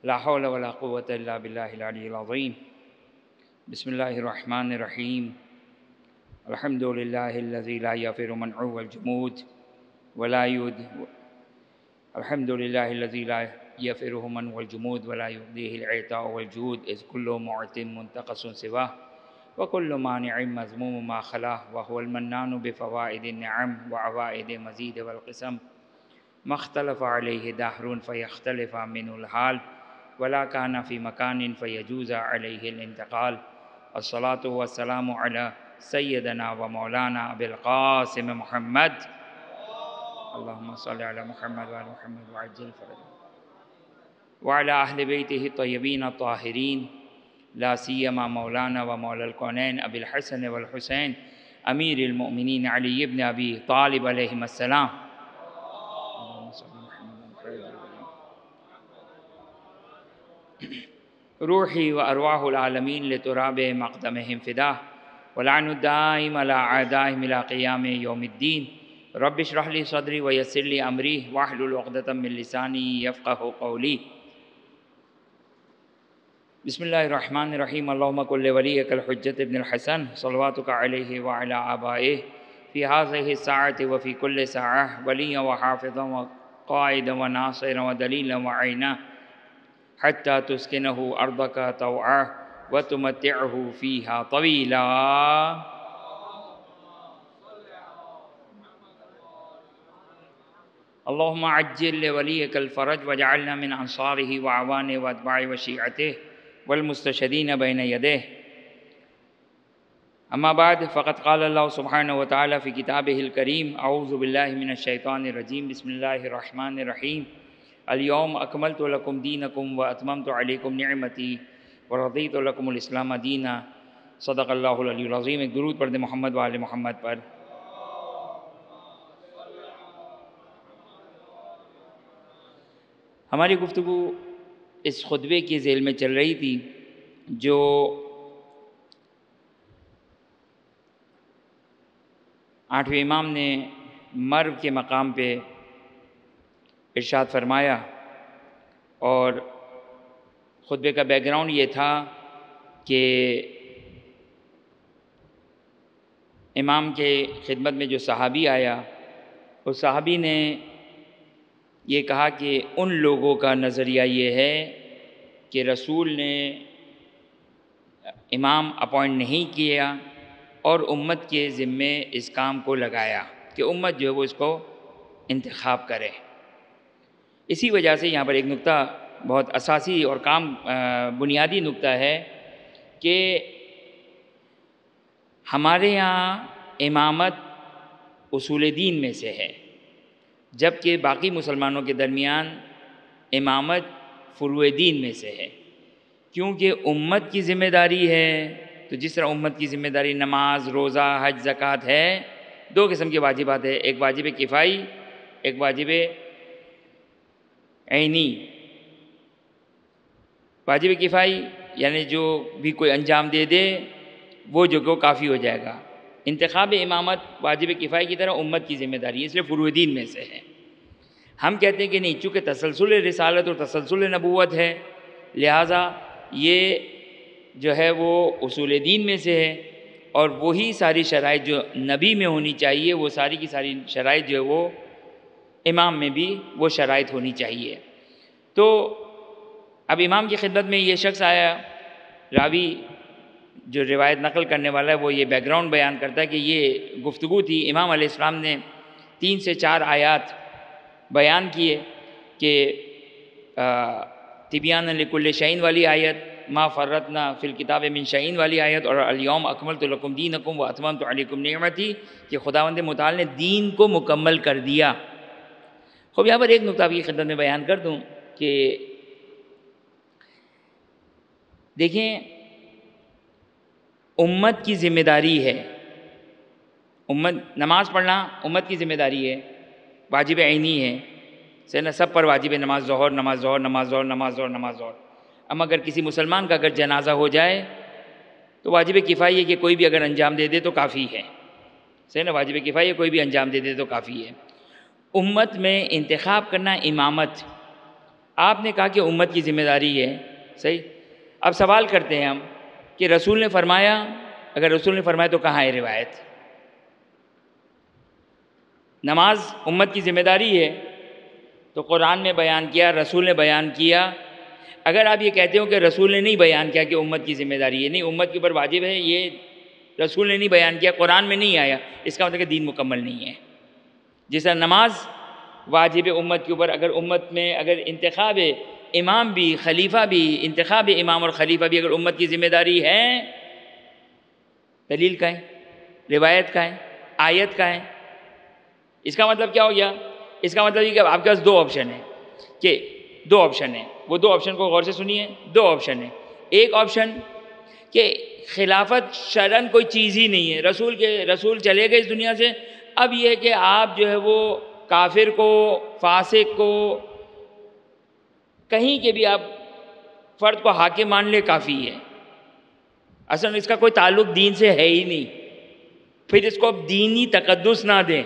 لا حول ولا قوة إلا بالله العلي العظيم. بسم الله الرحمن الرحيم. الحمد لله الذي لا يفر منعه والجمود ولا يود الحمد لله الذي لا يفره من والجمود ولا يؤذيه العطاء والجود، إذ كل معت منتقص سواه وكل مانع مذموم ما خلاه، وهو المنان بفوائد النعم وعوائد مزيد والقسم، ما اختلف عليه دهر فيختلف منه الحال، ولا كان في مكان فيجوز عليه الانتقال. الصلاة والسلام على سيدنا ومولانا أبي القاسم محمد، اللهم صل على محمد وعلى محمد وعجل فرجه، وعلى أهل بيته الطيبين الطاهرين، لا سيما مولانا ومولى الكونين أبي الحسن والحسين أمير المؤمنين علي بن أبي طالب عليهم السلام. اللهم صل على محمد. روحي وأرواح العالمين لتراب مقدمهم فداه، ولعن الدائم على أعدائهم إلى قيام يوم الدين. رب اشرح لي صدري ويسر لي أمري واحلل عقدة من لساني يفقه قولي. بسم الله الرحمن الرحيم. اللهم كن لوليك الحجة ابن الحسن صلواتك عليه وعلى آبائه في هذه الساعة وفي كل ساعة وليا وحافظا وقائدا وناصرا ودليلا وعينا، حتى تسكنه أرضك طوعا وتمتعه فيها طويلا. اللهم عجل لوليك الفرج واجعلنا من أنصاره وعوانه وأتباعه وشيعته والمستشهدين بين يديه. أما بعد، فقد قال الله سبحانه وتعالى في كتابه الكريم: أعوذ بالله من الشيطان الرجيم، بسم الله الرحمن الرحيم. اليوم أكملت لكم دينكم وأتممت عليكم نعمتي ورضيت لكم الإسلام دينا. صدق اللہ العلی العظیم. ایک درود پڑھ دیں محمد و آل محمد پر. ہماری گفتگو اس خطبے کی ذیل میں چل رہی تھی جو آٹھویں امام نے مرو کے مقام پہ ارشاد فرمایا، اور خطبے کا بیک گراؤنڈ یہ تھا کہ امام کے خدمت میں جو صحابی آیا، اس صحابی نے یہ کہا کہ ان لوگوں کا نظریہ یہ ہے کہ رسول نے امام اپوائنٹ نہیں کیا اور امت کے ذمے اس کام کو لگایا کہ امت جو ہے وہ اس کو انتخاب کرے. اسی وجہ سے یہاں پر ایک نقطہ بہت اساسی اور بنیادی نقطہ ہے کہ ہمارے یہاں امامت اصول دین میں سے ہے، جبکہ باقی مسلمانوں کے درمیان امامت فروع دین میں سے ہے، کیونکہ امت کی ذمہ داری ہے. تو جس طرح امت کی ذمہ داری نماز، روزہ، حج، زکوٰۃ ہے، دو قسم کے واجبات ہے، ایک واجب کفائی، ایک واجب عینی. واجب کفائی یعنی جو بھی کوئی انجام دے دے وہ جو کہ کافی ہو جائے گا. انتخاب امامت واجب کفائی کی طرح امت کی ذمہ داری ہے، اس لیے فروع دین میں سے ہے. ہم کہتے ہیں کہ نہیں، چونکہ تسلسل رسالت اور تسلسل نبوت ہے، لہٰذا یہ جو ہے وہ اصول دین میں سے ہے، اور وہی ساری شرائط جو نبی میں ہونی چاہیے وہ ساری کی ساری شرائط جو ہے وہ امام میں بھی وہ شرائط ہونی چاہیے. تو اب امام کی خدمت میں یہ شخص آیا، راوی جو روایت نقل کرنے والا ہے وہ یہ بیک گراؤنڈ بیان کرتا ہے کہ یہ گفتگو تھی. امام علیہ السلام نے 3 سے 4 آیات بیان کیے کہ تبیان لکل شیء والی آیت، ما فرطنا فی الکتاب من شیء والی آیت، اور الیوم اکملت لکم دینکم واتممت علیکم نعمتی، کہ خداوند متعال نے دین کو مکمل کر دیا. خوب یہاں پر ایک نقطہ آپ کی خدمت میں بیان کر دوں کہ دیکھیں، امت کی ذمہ داری ہے، نماز پڑھنا امت کی ذمہ داری ہے، واجب عینی ہے، سب پر واجب نماز ظہر، نماز ظہر، نماز ظہر، نماز ظہر، نماز ظہر. اما اگر کسی مسلمان کا اگر جنازہ ہو جائے تو واجب کفائی ہے کہ کوئی بھی اگر انجام دے دے تو کافی ہے. صحیح نا، واجب کفائی ہے، کوئی بھی انجام دے دے تو کافی ہے. امت میں انتخاب کرنا امامت آپ نے کہا کہ امت کی ذمہ داری ہے، صحیح. اب سوال کرتے ہیں ہم کہ رسول نے فرمایا، اگر رسول نے فرمایا تو کہاں ہے روایت؟ نماز امت کی ذمہ داری ہے تو قرآن میں بیان کیا، رسول نے بیان کیا. اگر آپ یہ کہتے ہو کہ رسول نے نہیں بیان کیا کہ امت کی ذمہ داری ہے، نہیں امت کے اوپر واجب ہے، یہ رسول نے نہیں بیان کیا، قرآن میں نہیں آیا، اس کا مطلب کہ دین مکمل نہیں ہے. جس طرح نماز واجب امت کے اوپر، اگر امت میں اگر انتخاب امام بھی، خلیفہ بھی، انتخاب امام اور خلیفہ بھی اگر امت کی ذمہ داری ہے، دلیل کا ہے، روایت کا ہے، آیت کا ہے. اس کا مطلب کیا ہو گیا؟ اس کا مطلب یہ کہ آپ کے پاس دو آپشن ہیں، کہ دو آپشن ہیں، وہ دو آپشن کو غور سے سنیے. دو آپشن ہیں. ایک آپشن کہ خلافت شرعاً کوئی چیز ہی نہیں ہے، رسول چلے گئے اس دنیا سے، اب یہ ہے کہ آپ جو ہے وہ کافر کو، فاسق کو، کہیں کے بھی آپ فرد کو حاکم مان لے کافی ہے. اصل میں اس کا کوئی تعلق دین سے ہے ہی نہیں. پھر اس کو اب دینی تقدس نہ دیں،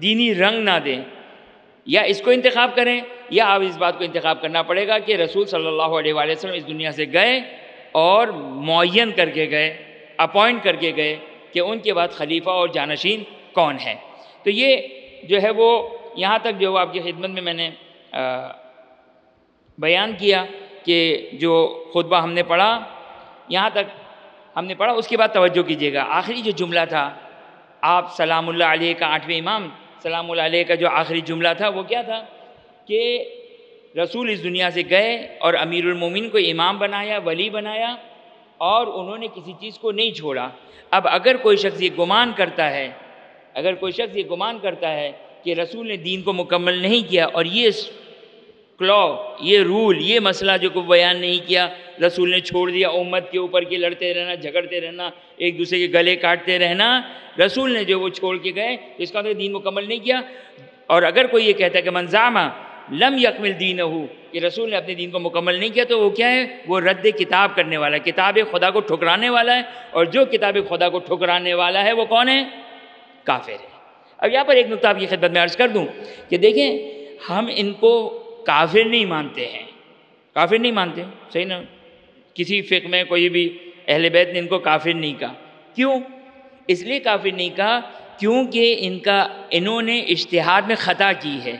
دینی رنگ نہ دیں، یا اس کو انتخاب کریں، یا اب اس بات کو انتخاب کرنا پڑے گا کہ رسول صلی اللہ علیہ وآلہ وسلم اس دنیا سے گئے اور معین کر کے گئے، اپوائنٹ کر کے گئے کہ ان کے بعد خلیفہ اور جانشین کون ہے. تو یہ جو ہے وہ یہاں تک جو آپ کی خدمت میں نے بیان کیا کہ جو خطبہ ہم نے پڑھا، یہاں تک ہم نے پڑھا. اس کے بعد توجہ کیجیے گا، آخری جو جملہ تھا، آپ سلام اللہ علیہ کا 8ویں امام سلام اللہ علیہ کا جو آخری جملہ تھا وہ کیا تھا؟ کہ رسول اس دنیا سے گئے اور امیر المومنین کو امام بنایا، ولی بنایا، اور انہوں نے کسی چیز کو نہیں چھوڑا. اب اگر کوئی شخص یہ گمان کرتا ہے کہ رسول نے دین کو مکمل نہیں کیا اور یہ یہ رول، یہ مسئلہ جو کو بیان نہیں کیا، رسول نے چھوڑ دیا امت کے اوپر کہ لڑتے رہنا، جھگڑتے رہنا، ایک دوسرے کے گلے کاٹتے رہنا، رسول نے جو وہ چھوڑ کے گئے، اس کا مطلب دین مکمل نہیں کیا. اور اگر کوئی یہ کہتا ہے کہ من زعم لم یکمل دینہ، کہ رسول نے اپنے دین کو مکمل نہیں کیا، تو وہ کیا ہے؟ وہ رد کتاب کرنے والا ہے، کتاب خدا کو ٹھکرانے والا ہے. اور جو کتاب خدا کو ٹھکرانے والا ہے وہ کون ہے؟ کافر ہے. اب یہاں پر ایک نقطہ آپ کی خدمت میں عرض کر دوں کہ دیکھیں، ہم ان کو کافر نہیں مانتے ہیں، کافر نہیں مانتے، صحیح نا؟ کسی فقہ میں کوئی بھی اہل بیت نے ان کو کافر نہیں کہا. کیوں؟ اس لیے کافر نہیں کہا کیونکہ انہوں نے اجتہاد میں خطا کی ہے.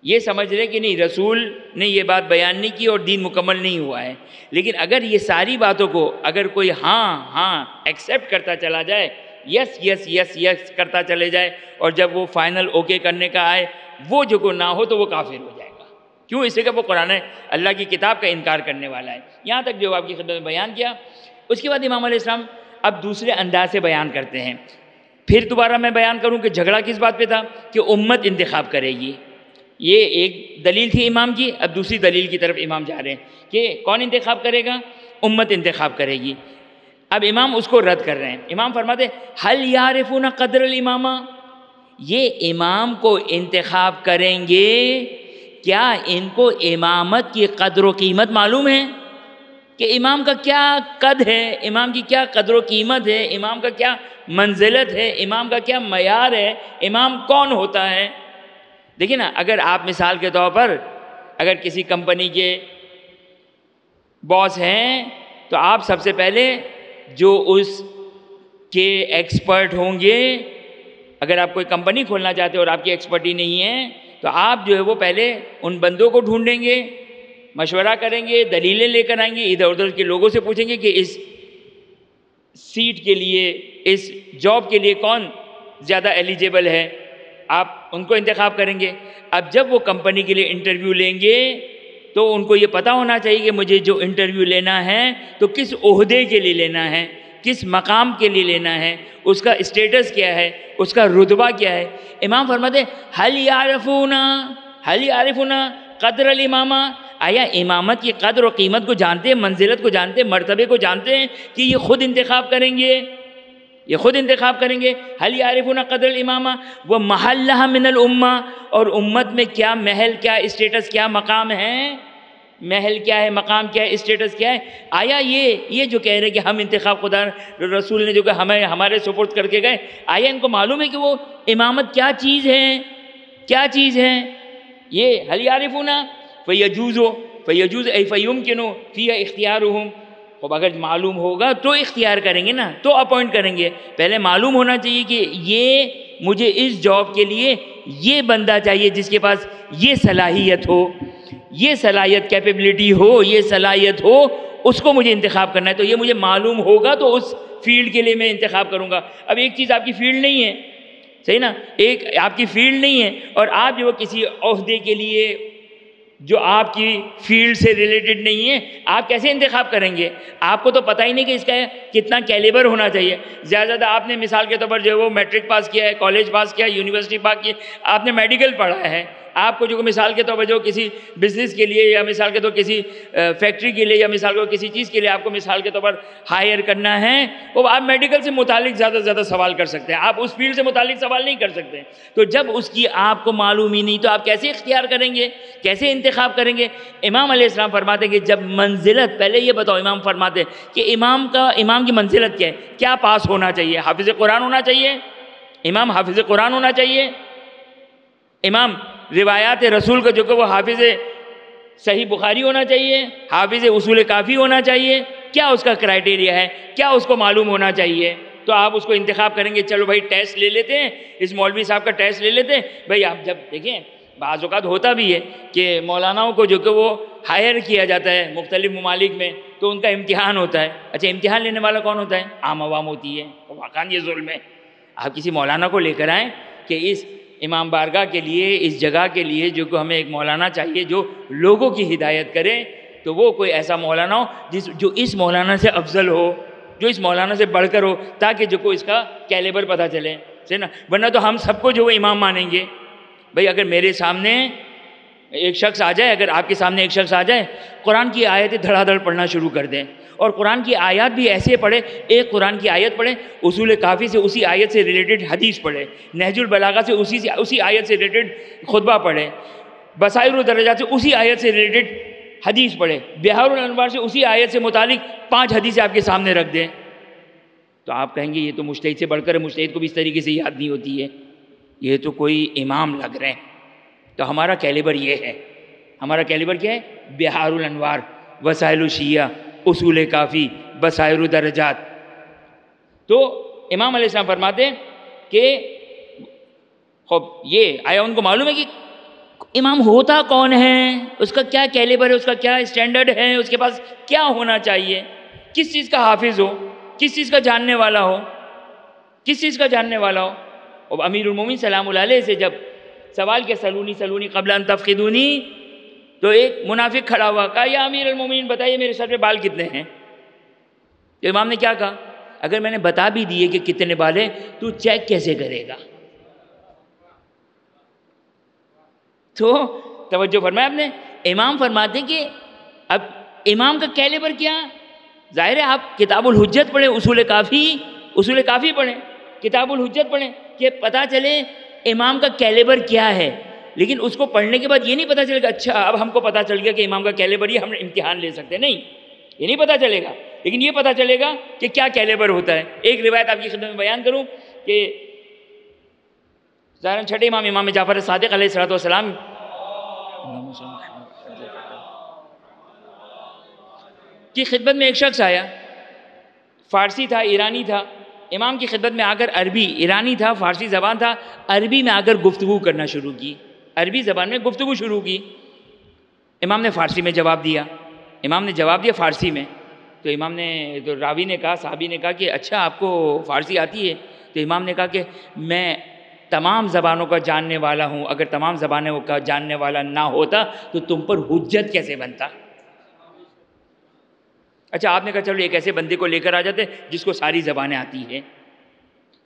یہ سمجھ رہے کہ نہیں، رسول نے یہ بات بیان نہیں کی اور دین مکمل نہیں ہوا ہے. لیکن اگر یہ ساری باتوں کو اگر کوئی ہاں ایکسیپٹ کرتا چلا جائے، یس یس یس یس کرتا چلے جائے، اور جب وہ فائنل اوکے کرنے کا آئے وہ جو کو نہ ہو تو وہ کافر ہو جائے گا. کیوں؟ اس لیے کہ وہ قرآن اللہ کی کتاب کا انکار کرنے والا ہے. یہاں تک جو آپ کی خدمت میں بیان کیا. اس کے بعد امام علیہ السلام اب دوسرے انداز سے بیان کرتے ہیں. پھر دوبارہ میں بیان کروں کہ جھگڑا کس بات پہ تھا؟ کہ امت انتخاب کرے گی. یہ ایک دلیل تھی امام کی، اب دوسری دلیل کی طرف امام جا رہے ہیں کہ کون انتخاب کرے گا؟ امت انتخاب کرے گی. اب امام اس کو رد کر رہے ہیں. امام فرماتے حل یعرفون قدر الامامہ، یہ امام کو انتخاب کریں گے، کیا ان کو امامت کی قدر و قیمت معلوم ہے؟ کہ امام کا کیا قد ہے، امام کی کیا قدر و قیمت ہے، امام کا کیا منزلت ہے، امام کا کیا معیار ہے، امام کون ہوتا ہے؟ دیکھیں نا، اگر آپ مثال کے طور پر اگر کسی کمپنی کے باس ہیں تو آپ سب سے پہلے جو اس کے ایکسپرٹ ہوں گے، اگر آپ کوئی کمپنی کھولنا چاہتے اور آپ کی ایکسپرٹی نہیں ہے تو آپ جو ہے وہ پہلے ان بندوں کو ڈھونڈیں گے، مشورہ کریں گے، دلیلیں لے کر آئیں گے، ادھر ادھر کے لوگوں سے پوچھیں گے کہ اس سیٹ کے لیے، اس جاب کے لیے کون زیادہ ایلیجیبل ہے، آپ ان کو انتخاب کریں گے. اب جب وہ کمپنی کے لیے انٹرویو لیں گے تو ان کو یہ پتہ ہونا چاہیے کہ مجھے جو انٹرویو لینا ہے تو کس عہدے کے لیے لینا ہے، کس مقام کے لیے لینا ہے، اس کا اسٹیٹس کیا ہے، اس کا رتبہ کیا ہے. امام فرماتے ہیں حل یعرفون قدر الامامہ، آیا امامت کی قدر و قیمت کو جانتے ہیں، منزلت کو جانتے ہیں، مرتبے کو جانتے ہیں کہ یہ خود انتخاب کریں گے، یہ خود انتخاب کریں گے. حل یعرفون قدر الامامہ ومحلها من الامہ، اور امت میں کیا محل، کیا اسٹیٹس، کیا مقام ہے، محل کیا ہے، مقام کیا ہے، اسٹیٹس کیا ہے. آیا یہ جو کہہ رہے کہ ہم انتخاب خدا رسول نے جو کہ ہمیں ہمارے سپرد کر کے گئے، آیا ان کو معلوم ہے کہ وہ امامت کیا چیز ہے، کیا چیز ہے؟ یہ حل یعرفون فیجوز ای فیمکنو فی اختیارہم. اب اگر معلوم ہوگا تو اختیار کریں گے نا، تو اپوائنٹ کریں گے. پہلے معلوم ہونا چاہیے کہ یہ مجھے اس جاب کے لیے یہ بندہ چاہیے جس کے پاس یہ صلاحیت ہو، یہ صلاحیت کیپیبلٹی ہو، یہ صلاحیت ہو، اس کو مجھے انتخاب کرنا ہے. تو یہ مجھے معلوم ہوگا تو اس فیلڈ کے لیے میں انتخاب کروں گا. اب ایک چیز آپ کی فیلڈ نہیں ہے، صحیح نا، ایک آپ کی فیلڈ نہیں ہے اور آپ جو کسی عہدے کے لیے جو آپ کی فیلڈ سے ریلیٹڈ نہیں ہے، آپ کیسے انتخاب کریں گے؟ آپ کو تو پتہ ہی نہیں کہ اس کا کتنا کیلیبر ہونا چاہیے. زیادہ آپ نے مثال کے طور پر جو وہ میٹرک پاس کیا ہے، کالج پاس کیا ہے، یونیورسٹی پاس کی، آپ نے میڈیکل پڑھا ہے. آپ کو جو مثال کے طور پر جو کسی بزنس کے لیے یا مثال کے طور پر کسی فیکٹری کے لیے یا مثال کے طور پر کسی چیز کے لیے آپ کو مثال کے طور پر ہائر کرنا ہے، وہ آپ میڈیکل سے متعلق زیادہ سے زیادہ سوال کر سکتے ہیں، آپ اس فیلڈ سے متعلق سوال نہیں کر سکتے. تو جب اس کی آپ کو معلوم ہی نہیں تو آپ کیسے اختیار کریں گے، کیسے انتخاب کریں گے؟ امام علیہ السلام فرماتے ہیں کہ جب منزلت، پہلے یہ بتاؤ، امام فرماتے ہیں کہ امام کی منزلت کیا ہے؟ کیا پاس ہونا چاہیے؟ حافظ قرآن ہونا چاہیے؟ امام حافظ قرآن ہونا چاہیے؟ امام روایات رسول کا جو کہ وہ حافظ صحیح بخاری ہونا چاہیے؟ حافظ اصول کافی ہونا چاہیے؟ کیا اس کا کرائٹیریا ہے؟ کیا اس کو معلوم ہونا چاہیے؟ تو آپ اس کو انتخاب کریں گے. چلو بھائی ٹیسٹ لے لیتے ہیں، اس مولوی صاحب کا ٹیسٹ لے لیتے ہیں. بھائی آپ جب دیکھیں بعض اوقات ہوتا بھی ہے کہ مولاناؤں کو جو کہ وہ ہائر کیا جاتا ہے مختلف ممالک میں، تو ان کا امتحان ہوتا ہے. اچھا امتحان لینے والا کون ہوتا ہے؟ عام عوام ہوتی ہے. واقعاً یہ ظلم ہے. آپ کسی مولانا کو لے کر آئیں کہ اس امام بارگاہ کے لیے، اس جگہ کے لیے جو کہ ہمیں ایک مولانا چاہیے جو لوگوں کی ہدایت کرے، تو وہ کوئی ایسا مولانا ہو جو اس مولانا سے افضل ہو، جو اس مولانا سے بڑھ کر ہو، تاکہ جو کو اس کا کیلیبر پتہ چلے، صحیح نا. ورنہ تو ہم سب کو جو وہ امام مانیں گے. بھئی اگر میرے سامنے ایک شخص آ جائے، اگر آپ کے سامنے ایک شخص آ جائے، قرآن کی آیتیں دھڑا دھڑ پڑھنا شروع کر دیں، اور قرآن کی آیات بھی ایسے پڑھے، ایک قرآن کی آیت پڑھے، اصول کافی سے اسی آیت سے ریلیٹڈ حدیث پڑھے، نہج البلاغہ سے اسی آیت سے ریلیٹڈ خطبہ پڑھے، بصائر الدرجات سے اسی آیت سے ریلیٹڈ حدیث پڑھے، بہار الانوار سے اسی آیت سے متعلق 5 حدیثیں آپ کے سامنے رکھ دیں، تو آپ کہیں گے یہ تو مجتہد سے بڑھ کر ہے، مجتہد کو بھی اس طریقے سے یاد نہیں ہوتی ہے، یہ تو کوئی امام لگ رہے ہیں. تو ہمارا کیلیبر یہ ہے. ہمارا کیلیبر کیا ہے؟ بہار الانوار، وسائل الشیعہ، اصول کافی، بصائر الدرجات. تو امام علیہ السلام فرماتے ہیں کہ خب یہ آیا ان کو معلوم ہے کہ امام ہوتا کون ہے، اس کا کیا کیلیبر ہے، اس کا کیا اسٹینڈرڈ ہے، اس کے پاس کیا ہونا چاہیے، کس چیز کا حافظ ہو، کس چیز کا جاننے والا ہو، کس چیز کا جاننے والا ہو. اب امیر المومنین سلام اللہ علیہ سے جب سوال کیا سلونی قبل ان تفقدونی، تو ایک منافق کھڑا ہوا، کہا یا امیر المومنین بتائیے میرے سر پہ بال کتنے ہیں. تو امام نے کیا کہا؟ اگر میں نے بتا بھی دیے کہ کتنے بال ہیں تو چیک کیسے کرے گا؟ تو توجہ فرمایا آپ نے. امام فرماتے ہیں کہ اب امام کا کیلیبر کیا؟ ظاہر ہے آپ کتاب الحجت پڑھیں، اصول کافی پڑھیں، کتاب الحجت پڑھیں کہ پتہ چلے امام کا کیلیبر کیا ہے. لیکن اس کو پڑھنے کے بعد یہ نہیں پتہ چلے گا اچھا اب ہم کو پتہ چل گیا کہ امام کا کیلیبر یہ، ہم امتحان لے سکتے ہیں، نہیں، یہ نہیں پتہ چلے گا. لیکن یہ پتہ چلے گا کہ کیا کیلیبر ہوتا ہے. ایک روایت آپ کی خدمت میں بیان کروں کہ ظاہراً چھٹے امام جعفر صادق علیہ السلام کی خدمت میں ایک شخص آیا، فارسی تھا، ایرانی تھا. امام کی خدمت میں آ کر عربی، ایرانی تھا، فارسی زبان تھا، عربی میں آ کر گفتگو کرنا شروع کی، عربی زبان میں گفتگو شروع کی. امام نے فارسی میں جواب دیا، فارسی میں. تو امام نے، تو راوی نے کہا، صحابی نے کہا کہ اچھا آپ کو فارسی آتی ہے؟ تو امام نے کہا کہ میں تمام زبانوں کا جاننے والا ہوں، اگر تمام زبانوں کا جاننے والا نہ ہوتا تو تم پر حجت کیسے بنتا. اچھا آپ نے کہا چلو ایک ایسے بندے کو لے کر آ جاتے جس کو ساری زبانیں آتی ہیں.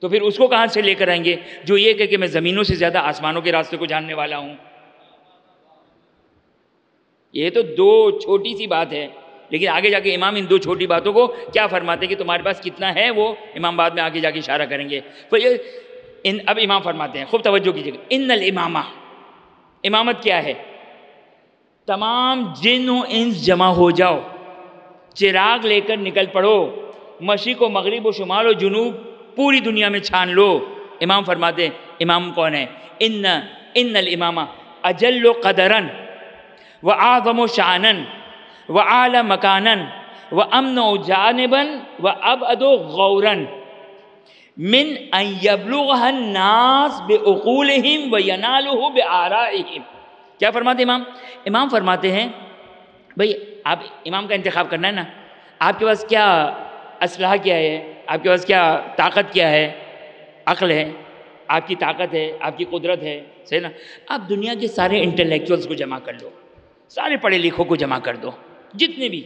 تو پھر اس کو کہاں سے لے کر آئیں گے جو یہ کہے کہ میں زمینوں سے زیادہ آسمانوں کے راستے کو جاننے والا ہوں. یہ تو 2 چھوٹی سی بات ہے، لیکن آگے جا کے امام ان 2 چھوٹی باتوں کو کیا فرماتے ہیں کہ تمہارے پاس کتنا ہے، وہ امام بعد میں آگے جا کے اشارہ کریں گے. اب امام فرماتے ہیں، خوب توجہ کیجیے گا، ان الامامہ، امامت کیا ہے؟ تمام جن و انس جمع ہو جاؤ، چراغ لے کر نکل پڑو، مشرق و مغرب و شمال و جنوب پوری دنیا میں چھان لو. امام فرماتے ہیں امام کون ہے؟ ان الامامہ اجل قدرن وأعظم شأنا وأعلى مكانا وأمنع جانبا وأبعد غورا من أن يبلغها الناس بعقولهم ويناله بآرائهم. کیا فرماتے امام؟ امام فرماتے ہیں بھئی آپ امام کا انتخاب کرنا ہے نا، آپ کے پاس کیا اسلحہ کیا ہے، آپ کے پاس کیا طاقت کیا ہے، عقل ہے، آپ کی طاقت ہے، آپ کی قدرت ہے، صحیح نا؟ آپ دنیا کے سارے انٹلیکچوئلس کو جمع کر لو، سارے پڑھے لکھوں کو جمع کر دو، جتنے بھی.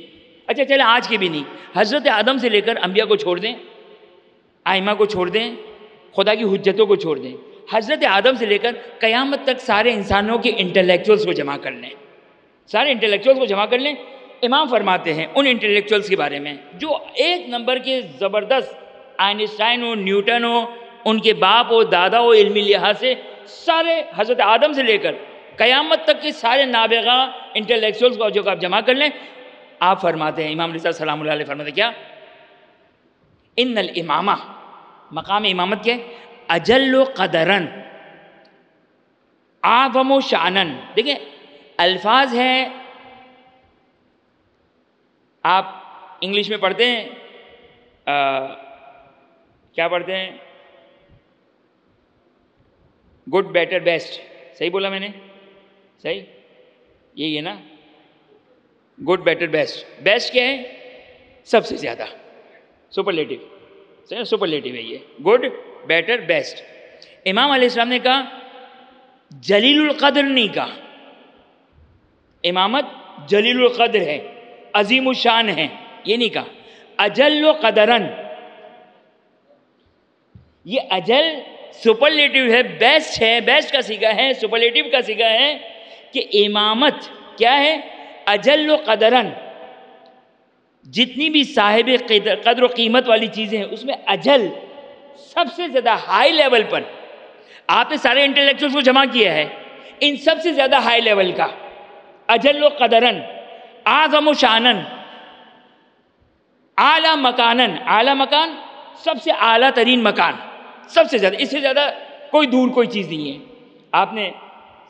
اچھا چلیں آج کے بھی نہیں، حضرت آدم سے لے کر انبیاء کو چھوڑ دیں، ائمہ کو چھوڑ دیں، خدا کی حجتوں کو چھوڑ دیں، حضرت آدم سے لے کر قیامت تک سارے انسانوں کے انٹلیکچوئلس کو جمع کر لیں، سارے انٹلیکچوئلس کو جمع کر لیں. امام فرماتے ہیں ان انٹلیکچوئلس کے بارے میں جو ایک نمبر کے زبردست، آئنسٹائن ہو، نیوٹن ہو، ان کے باپ ہو، دادا ہو، علمی لحاظ سے سارے حضرت آدم سے لے کر قیامت تک کے سارے نابغہ انٹلیکچوئلس کو جو آپ جمع کر لیں. آپ فرماتے ہیں امام رضا سلام اللہ علیہ فرماتے ہیں کیا؟ ان الامامہ، مقام امامت کیا ہے؟ اجل قدرن اعظم شانن. دیکھیں الفاظ ہیں، آپ انگلش میں پڑھتے ہیں کیا پڑھتے ہیں؟ Good better best. صحیح بولا میں نے؟ صحیح یہی ہے نا؟ Good better best. بیسٹ کیا ہے؟ سب سے زیادہ، سپرلیٹو. صحیح، سپرلیٹو ہے یہ، گڈ بیٹر بیسٹ. امام علیہ السلام نے کہا جلیل القدر نہیں کہا، امامت جلیل القدر ہے، عظیم الشان ہے، یہ نہیں کہا. اجل قدرن، یہ اجل سپرلیٹو ہے، بیسٹ ہے، بیسٹ کا صیغہ ہے، سپرلیٹو کا صیغہ ہے کہ امامت کیا ہے؟ اجل قدرن. جتنی بھی صاحب قدر و قیمت والی چیزیں ہیں اس میں اجل سب سے زیادہ ہائی لیول پر. آپ نے سارے انٹلیکچوئلس کو جمع کیا ہے، ان سب سے زیادہ ہائی لیول کا اجل قدرن اعظم شانن اعلیٰ مکانن. اعلیٰ مکان سب سے اعلیٰ ترین مکان، سب سے زیادہ، اس سے زیادہ کوئی دور کوئی چیز نہیں ہے. آپ نے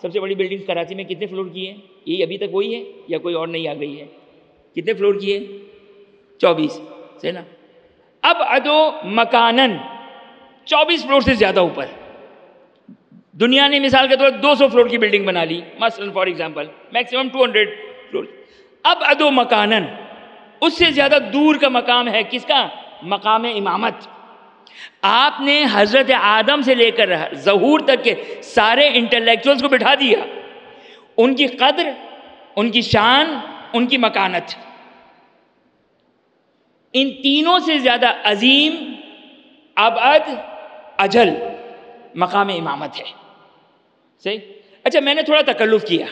سب سے بڑی بلڈنگ کراچی میں کتنے فلور کی ہے؟ یہ ابھی تک وہی ہے یا کوئی اور نئی آ گئی ہے؟ کتنے فلور کی ہے؟ 24. صحیح نا؟ اب ادو مکانن 24 فلور سے زیادہ اوپر. دنیا نے مثال کے طور پر 200 فلور کی بلڈنگ بنا لی مثلا، فار ایگزامپل، میکسیمم 200 فلور. اب ادو مکانن، اس سے زیادہ دور کا مقام ہے کس کا؟ مقام امامت. آپ نے حضرت آدم سے لے کر ظہور تک کے سارے انٹلیکچوئلس کو بٹھا دیا، ان کی قدر، ان کی شان، ان کی مکانت ان تینوں سے زیادہ عظیم، ابعد، اجل مقام امامت ہے. صحیح. اچھا میں نے تھوڑا تکلف کیا،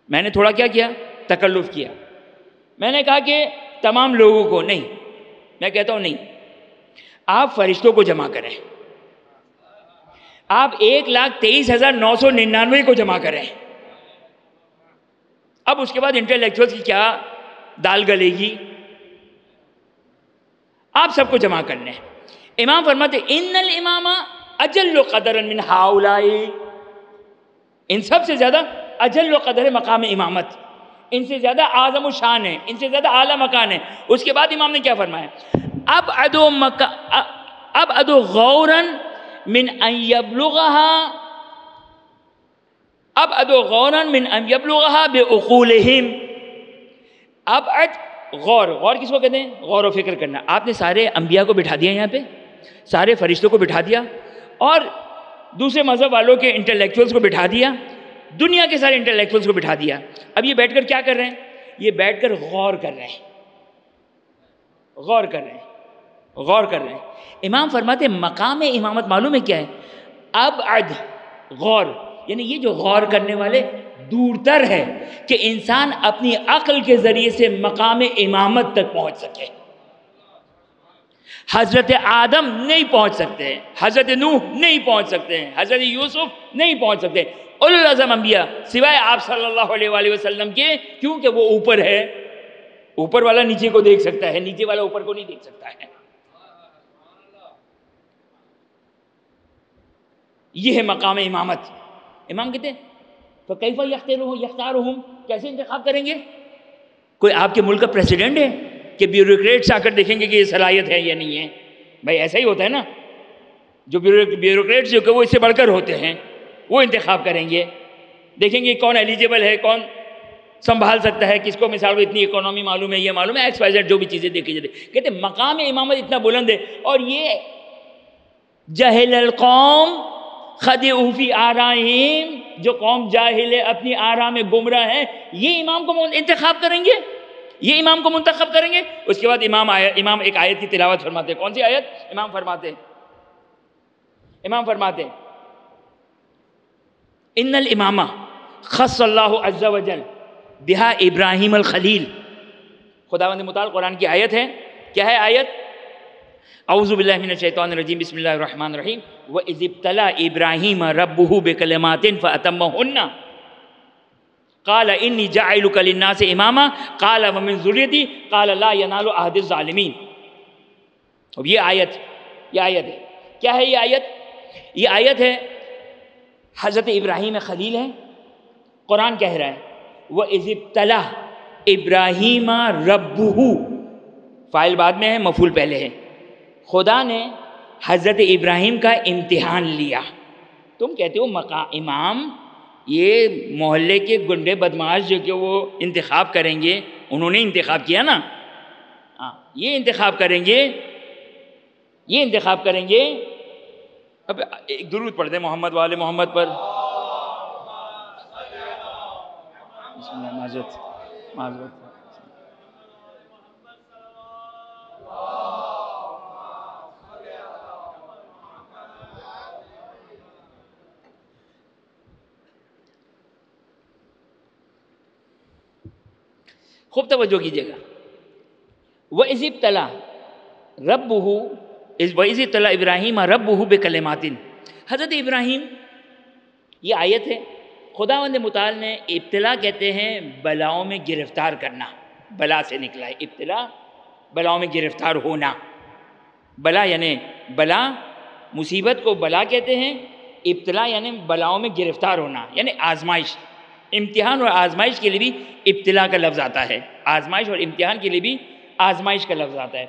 میں نے تھوڑا کیا کیا؟ تکلف کیا. میں نے کہا کہ تمام لوگوں کو نہیں، میں کہتا ہوں نہیں، آپ فرشتوں کو جمع کریں، آپ 1,23,999 کو جمع کریں. اب اس کے بعد انٹلیکچوئلس کی کیا دال گلے گی؟ آپ سب کو جمع کر لیں. امام فرماتے ان الامام اجل قدرا من ہؤلاء، ان سب سے زیادہ اجل قدر مقام امامت، ان سے زیادہ اعظم الشان ہے، ان سے زیادہ اعلیٰ مکان ہے. اس کے بعد امام نے کیا فرمایا؟ اب ادو غورا من ان یبلغها، اب ادو غورا من ان یبلغها بعقولہم. اب غور، غور کس کو کہتے ہیں؟ غور و فکر کرنا. آپ نے سارے انبیاء کو بٹھا دیا یہاں پہ، سارے فرشتوں کو بٹھا دیا، اور دوسرے مذہب والوں کے انٹلیکچوئلس کو بٹھا دیا، دنیا کے سارے انٹلیکچوئلس کو بٹھا دیا. اب یہ بیٹھ کر کیا کر رہے ہیں؟ یہ بیٹھ کر غور کر رہے ہیں، غور کر رہے ہیں، غور کر رہے ہیں. امام فرماتے ہیں مقام امامت معلوم ہے کیا ہے؟ ابعد، غور، یعنی یہ جو غور کرنے والے دور تر ہے کہ انسان اپنی عقل کے ذریعے سے مقام امامت تک پہنچ سکے. حضرت آدم نہیں پہنچ سکتے، حضرت نوح نہیں پہنچ سکتے ہیں، حضرت یوسف نہیں پہنچ سکتے، اولو العزم انبیاء سوائے آپ صلی اللہ علیہ وآلہ وسلم کے، کیونکہ وہ اوپر ہے. اوپر والا نیچے کو دیکھ سکتا ہے، نیچے والا اوپر کو نہیں دیکھ سکتا ہے. یہ ہے مقام امامت. امام کہتے ہیں فکیف یختارہم، کیسے انتخاب کریں گے؟ کوئی آپ کے ملک کا پریسیڈنٹ ہے کہ بیوروکریٹس آ کر دیکھیں گے کہ یہ صلاحیت ہے یا نہیں ہے؟ بھائی ایسا ہی ہوتا ہے نا، جو بیوروکریٹس جو کہ وہ اس سے بڑھ کر ہوتے ہیں وہ انتخاب کریں گے، دیکھیں گے کون ایلیجیبل ہے، کون سنبھال سکتا ہے، کس کو مثال کو اتنی اکانومی معلوم ہے، یہ معلوم ہے، ایکس وائی زیڈ جو بھی چیزیں دیکھی جاتی ہیں۔ کہتے ہیں مقام امامت اتنا بلند ہے، اور یہ جہل القوم خدعوا فی آرائہم، جو قوم جاہل ہے، اپنی آراء میں گمراہ ہے، یہ امام کو انتخاب کریں گے، یہ امام کو منتخب کریں گے۔ اس کے بعد امام ایک آیت کی تلاوت فرماتے ہیں۔ کون سی آیت؟ امام فرماتے ہیں ان الامامہ خص اللہ عز وجل بہا ابراہیم الخلیل۔ خداوند متعال قرآن کی آیت ہے، کیا ہے آیت؟ اعوذ باللہ من الشیطان الرجیم، بسم اللہ الرحمن الرحیم۔ وَإِذِ ابْتَلَىٰ إِبْرَاهِيمَ رَبُّهُ بِكَلِمَاتٍ فَأَتَمَّهُنَّ قَالَ إِنِّي جَاعِلُكَ لِلنَّاسِ إِمَامًا قَالَ وَمِن ذُرِّيَّتِي قَالَ لَا يَنَالُ عَهْدِ الظَّالِمِينَ۔ اب یہ آیت ہے، کیا ہے یہ آیت؟ یہ آیت ہے حضرت ابراہیم خلیل ہے، قرآن کہہ رہا ہے وَإِذِ ابْتَلَىٰ إِبْرَاهِيمَ رَبُّهُ، فاعل بعد میں ہے، مفعول پہلے ہے۔ خدا نے حضرت ابراہیم کا امتحان لیا۔ تم کہتے ہو امام یہ محلے کے گنڈے بدماش جو کہ وہ انتخاب کریں گے، انہوں نے انتخاب کیا نا، یہ انتخاب کریں گے۔ اب ایک درود پڑھ دیں محمد والے محمد پر۔ بسم اللہ، معذرت۔ خوب توجہ کیجیے گا۔ وَإِذِ ابْتَلَىٰ إِبْرَاهِيمَ رَبُّهُ بِكَلِمَاتٍ، حضرت ابراہیم، یہ آیت ہے، خداوند متعال نے ابتلا کہتے ہیں بلاؤں میں گرفتار کرنا، بلا سے نکلا ہے ابتلا، بلاؤں میں گرفتار ہونا۔ بلا یعنی بلا، مصیبت کو بلا کہتے ہیں، ابتلا یعنی بلاؤں میں گرفتار ہونا، یعنی آزمائش۔ امتحان اور آزمائش کے لیے بھی ابتلا کا لفظ آتا ہے، آزمائش اور امتحان کے لیے بھی آزمائش کا لفظ آتا ہے۔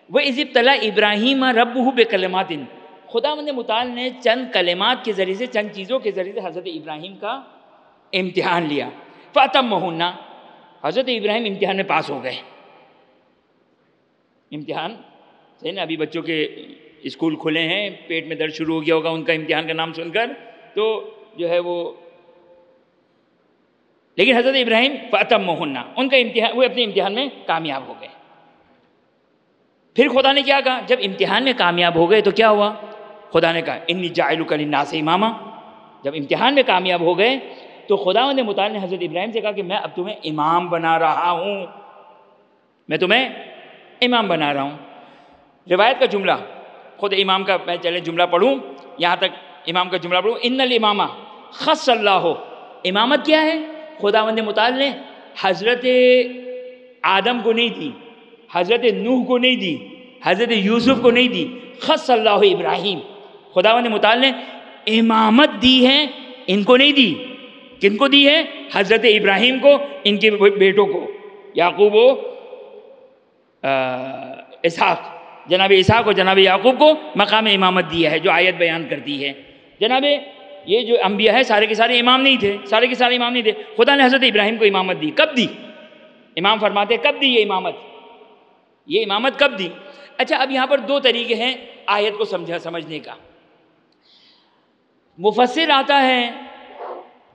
وَإِذِ ابْتَلَىٰ إِبْرَاهِيمَ رَبُّهُ بِكَلِمَاتٍ، خداوند متعال نے چند کلمات کے ذریعے سے، چند چیزوں کے ذریعے سے حضرت ابراہیم کا امتحان لیا۔ فَأَتَمَّهُنَّ، حضرت ابراہیم امتحان میں پاس ہو گئے۔ امتحان سے نا، ابھی بچوں کے اسکول کھلے ہیں، پیٹ میں درد شروع ہو گیا ہوگا ان کا امتحان کا نام سن کر، تو جو ہے وہ، لیکن حضرت ابراہیم فَأَتَمَّهُنَّ، ان کا امتحان، وہ اپنے امتحان میں کامیاب ہو گئے۔ پھر خدا نے کیا کہا؟ جب امتحان میں کامیاب ہو گئے تو کیا ہوا؟ خدا نے کہا اِنِّی جَاعِلُکَ لِلنَّاسِ إِمَامًا۔ جب امتحان میں کامیاب ہو گئے تو خداوند متعال نے حضرت ابراہیم سے کہا کہ میں اب تمہیں امام بنا رہا ہوں، میں تمہیں امام بنا رہا ہوں۔ روایت کا جملہ، خود امام کا میں چلے جملہ پڑھوں، یہاں تک امام کا جملہ پڑھوں۔ ان الامامہ خص اللہ، امامت کیا ہے؟ خداوند متعال نے حضرت آدم کو نہیں دی، حضرت نوح کو نہیں دی، حضرت یوسف کو نہیں دی، خص اللہ ابراہیم، خداوند متعال نے امامت دی ہے، ان کو نہیں دی۔ کن کو دی ہے؟ حضرت ابراہیم کو، ان کے بیٹوں کو، یعقوب و اسحاق، جناب اسحاق اور جناب یعقوب کو مقام امامت دیا ہے، جو آیت بیان کرتی ہے۔ جناب یہ جو انبیاء ہیں سارے کے سارے امام نہیں تھے، سارے کے سارے امام نہیں تھے، خدا نے حضرت ابراہیم کو امامت دی۔ کب دی؟ امام فرماتے ہیں کب دی یہ امامت کب دی؟ اچھا، اب یہاں پر دو طریقے ہیں آیت کو سمجھنے کا۔ مفسر آتا ہے،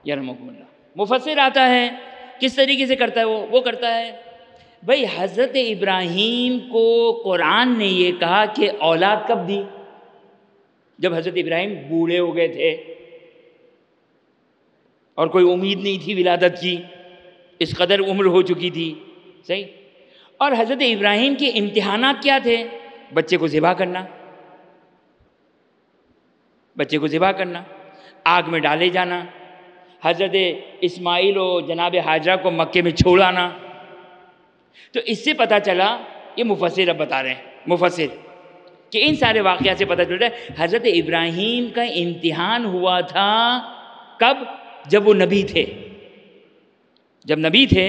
یرحمکم اللہ، مفسر آتا ہے، کس طریقے سے کرتا ہے وہ کرتا ہے، بھئی حضرت ابراہیم کو قرآن نے یہ کہا کہ اولاد کب دی؟ جب حضرت ابراہیم بوڑھے ہو گئے تھے اور کوئی امید نہیں تھی ولادت کی، اس قدر عمر ہو چکی تھی، صحیح؟ اور حضرت ابراہیم کے امتحانات کیا تھے؟ بچے کو ذبح کرنا، آگ میں ڈالے جانا، حضرت اسماعیل و جناب حاجرہ کو مکے میں چھوڑ آنا۔ تو اس سے پتہ چلا، یہ مفسر اب بتا رہے ہیں، مفسر، کہ ان سارے واقعات سے پتہ چلتا ہے حضرت ابراہیم کا امتحان ہوا تھا کب؟ جب وہ نبی تھے. جب نبی تھے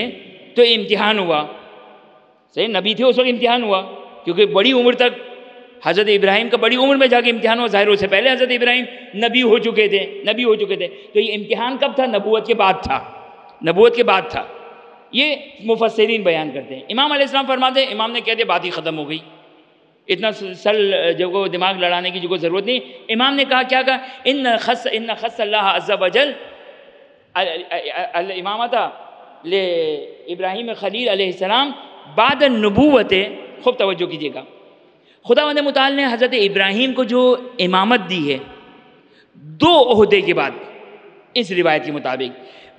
تو امتحان ہوا. صحیح، نبی تھے اس وقت امتحان ہوا، کیونکہ بڑی عمر تک حضرت ابراہیم کا بڑی عمر میں جا کے امتحان ہوا. ظاہر اس سے پہلے حضرت ابراہیم نبی ہو چکے تھے. تو یہ امتحان کب تھا؟ نبوت کے بعد تھا. نبوت کے بعد تھا. یہ مفسرین بیان کرتے ہیں. امام علیہ السلام فرماتے ہیں، امام نے کہہ دیا بات ہی ختم ہو گئی، اتنا جو کو دماغ لڑانے کی جو کو ضرورت نہیں. امام نے کہا، کیا کہا؟ ان خص اللہ عز وجل الامامۃ لابراہیم خلیل علیہ السلام بعد النبوت. خوب توجہ کیجیے گا. خداوند متعال نے حضرت ابراہیم کو جو امامت دی ہے 2 عہدے کے بعد، اس روایت کے مطابق،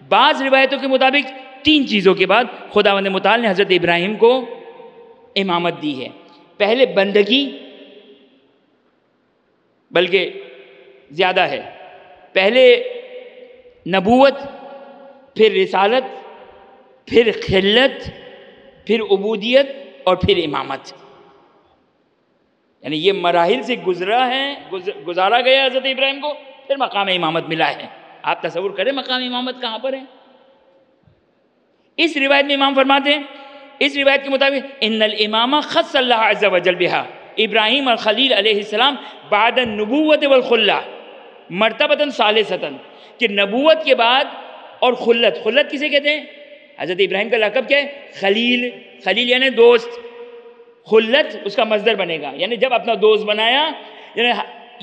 بعض روایتوں کے مطابق 3 چیزوں کے بعد خداوند متعال نے حضرت ابراہیم کو امامت دی ہے. پہلے بندگی، بلکہ زیادہ ہے، پہلے نبوت، پھر رسالت، پھر خلت، پھر عبودیت اور پھر امامت. یعنی یہ مراحل سے گزارا گیا حضرت ابراہیم کو، پھر مقام امامت ملا ہے. آپ تصور کریں مقام امامت کہاں پر ہے. اس روایت میں امام فرماتے ہیں، اس روایت کے مطابق ان الامامہ خص اللہ عز وجل بہا ابراہیم الخلیل علیہ السلام بعد النبوت والخلہ مرتبۃ ثالثۃ، کہ نبوت کے بعد اور خلت کسے کہتے ہیں؟ حضرت ابراہیم کا لقب کیا ہے؟ خلیل یعنی دوست. خلت اس کا مصدر بنے گا، یعنی جب اپنا دوست بنایا. یعنی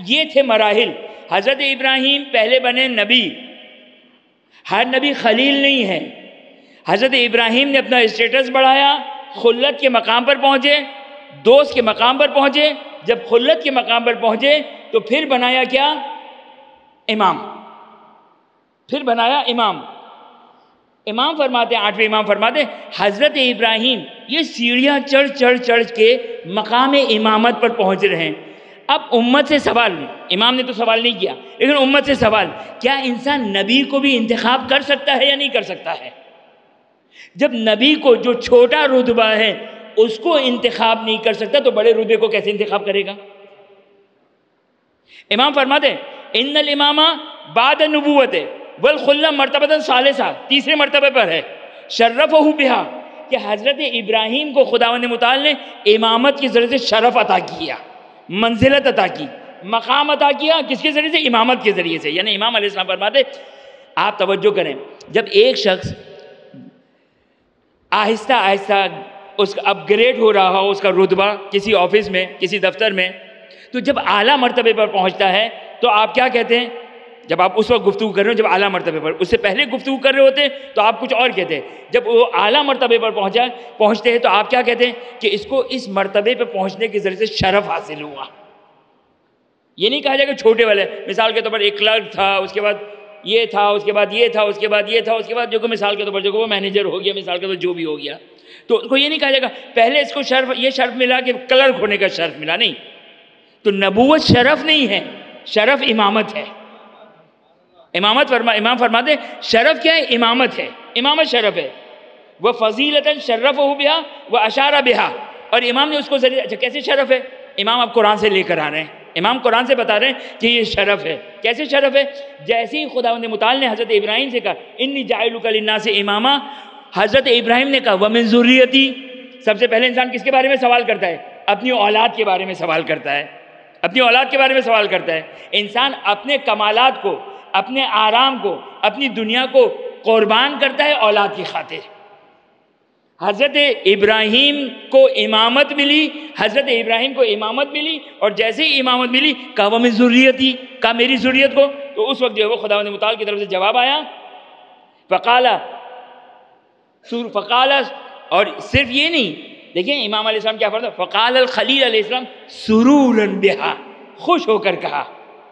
یہ تھے مراحل. حضرت ابراہیم پہلے بنے نبی. ہر نبی خلیل نہیں ہے. حضرت ابراہیم نے اپنا اسٹیٹس بڑھایا، خلت کے مقام پر پہنچے، دوست کے مقام پر پہنچے. جب خلت کے مقام پر پہنچے تو پھر بنایا کیا؟ امام. پھر بنایا امام. امام فرماتے ہیں، 8ویں امام فرماتے ہیں، حضرت ابراہیم یہ سیڑھیاں چڑھ کے مقام امامت پر پہنچ رہے ہیں. اب امت سے سوال، امام نے تو سوال نہیں کیا، لیکن امت سے سوال، کیا انسان نبی کو بھی انتخاب کر سکتا ہے یا نہیں کر سکتا ہے؟ جب نبی کو جو چھوٹا رتبہ ہے اس کو انتخاب نہیں کر سکتا تو بڑے رتبے کو کیسے انتخاب کرے گا؟ امام فرماتے ہیں ان الامامہ بعد النبوت والخلہ مرتبۃ ثالثہ، تیسرے مرتبے پر ہے. شرفہ بہا، کہ حضرت ابراہیم کو خداوند متعال نے امامت کے ذریعے سے شرف عطا کیا، منزلت عطا کی، مقام عطا کیا. کس کے ذریعے سے؟ امامت کے ذریعے سے. یعنی امام علیہ السلام فرماتے، آپ توجہ کریں، جب ایک شخص آہستہ آہستہ اس کا اپ گریڈ ہو رہا ہو، اس کا رتبہ کسی آفس میں، کسی دفتر میں، تو جب اعلیٰ مرتبے پر پہنچتا ہے تو آپ کیا کہتے ہیں؟ جب آپ اس وقت گفتگو کر رہے ہو جب اعلیٰ مرتبے پر، اس سے پہلے گفتگو کر رہے ہوتے تو آپ کچھ اور کہتے ہیں. جب وہ اعلیٰ مرتبے پر پہنچتے ہیں تو آپ کیا کہتے ہیں؟ کہ اس کو اس مرتبے پہ پہنچنے کے ذریعے سے شرف حاصل ہوا. یہ نہیں کہا جائے کہ چھوٹے والے، مثال کے طور پر ایک کلرک تھا، اس کے بعد یہ تھا، اس کے بعد یہ تھا، اس کے بعد یہ تھا، اس کے بعد جو کہ مثال کے طور پر جو کہ وہ مینیجر ہو گیا، مثال کے طور پر جو بھی ہو گیا، تو اس کو یہ نہیں کہا جائے گا پہلے اس کو یہ شرف ملا کہ کلرک ہونے کا شرف ملا. نہیں، تو نبوت شرف نہیں ہے، شرف امامت ہے. امام فرماتے شرف کیا ہے؟ امامت ہے. امامت شرف ہے. وہ فضیلت شرف ہو بہا وہ اشارہ بہا، اور امام نے اس کو ذریعہ. اچھا کیسے شرف ہے؟ امام اب قرآن سے لے کر آ رہے ہیں. امام قرآن سے بتا رہے ہیں کہ یہ شرف ہے. کیسے شرف ہے؟ جیسے ہی خداوند متعال نے حضرت ابراہیم سے کہا انی جاعلک للناس اماما، حضرت ابراہیم نے کہا ومن ذریتی. سب سے پہلے انسان کس کے بارے میں سوال کرتا ہے؟ اپنی اولاد کے بارے میں سوال کرتا ہے. اپنی اولاد کے بارے میں سوال کرتا ہے. انسان اپنے کمالات کو، اپنے آرام کو، اپنی دنیا کو قربان کرتا ہے اولاد کی خاطر. حضرت ابراہیم کو امامت ملی، حضرت ابراہیم کو امامت ملی، اور جیسے ہی امامت ملی کہا ومن ذریتی، کہا میری ذریت کو. تو اس وقت جو ہے وہ خداوند متعال کی طرف سے جواب آیا فقال، اور صرف یہ نہیں، دیکھیں امام علیہ السلام کیا فرمایا، فقال الخلیل علیہ السلام سرورا بہا، خوش ہو کر کہا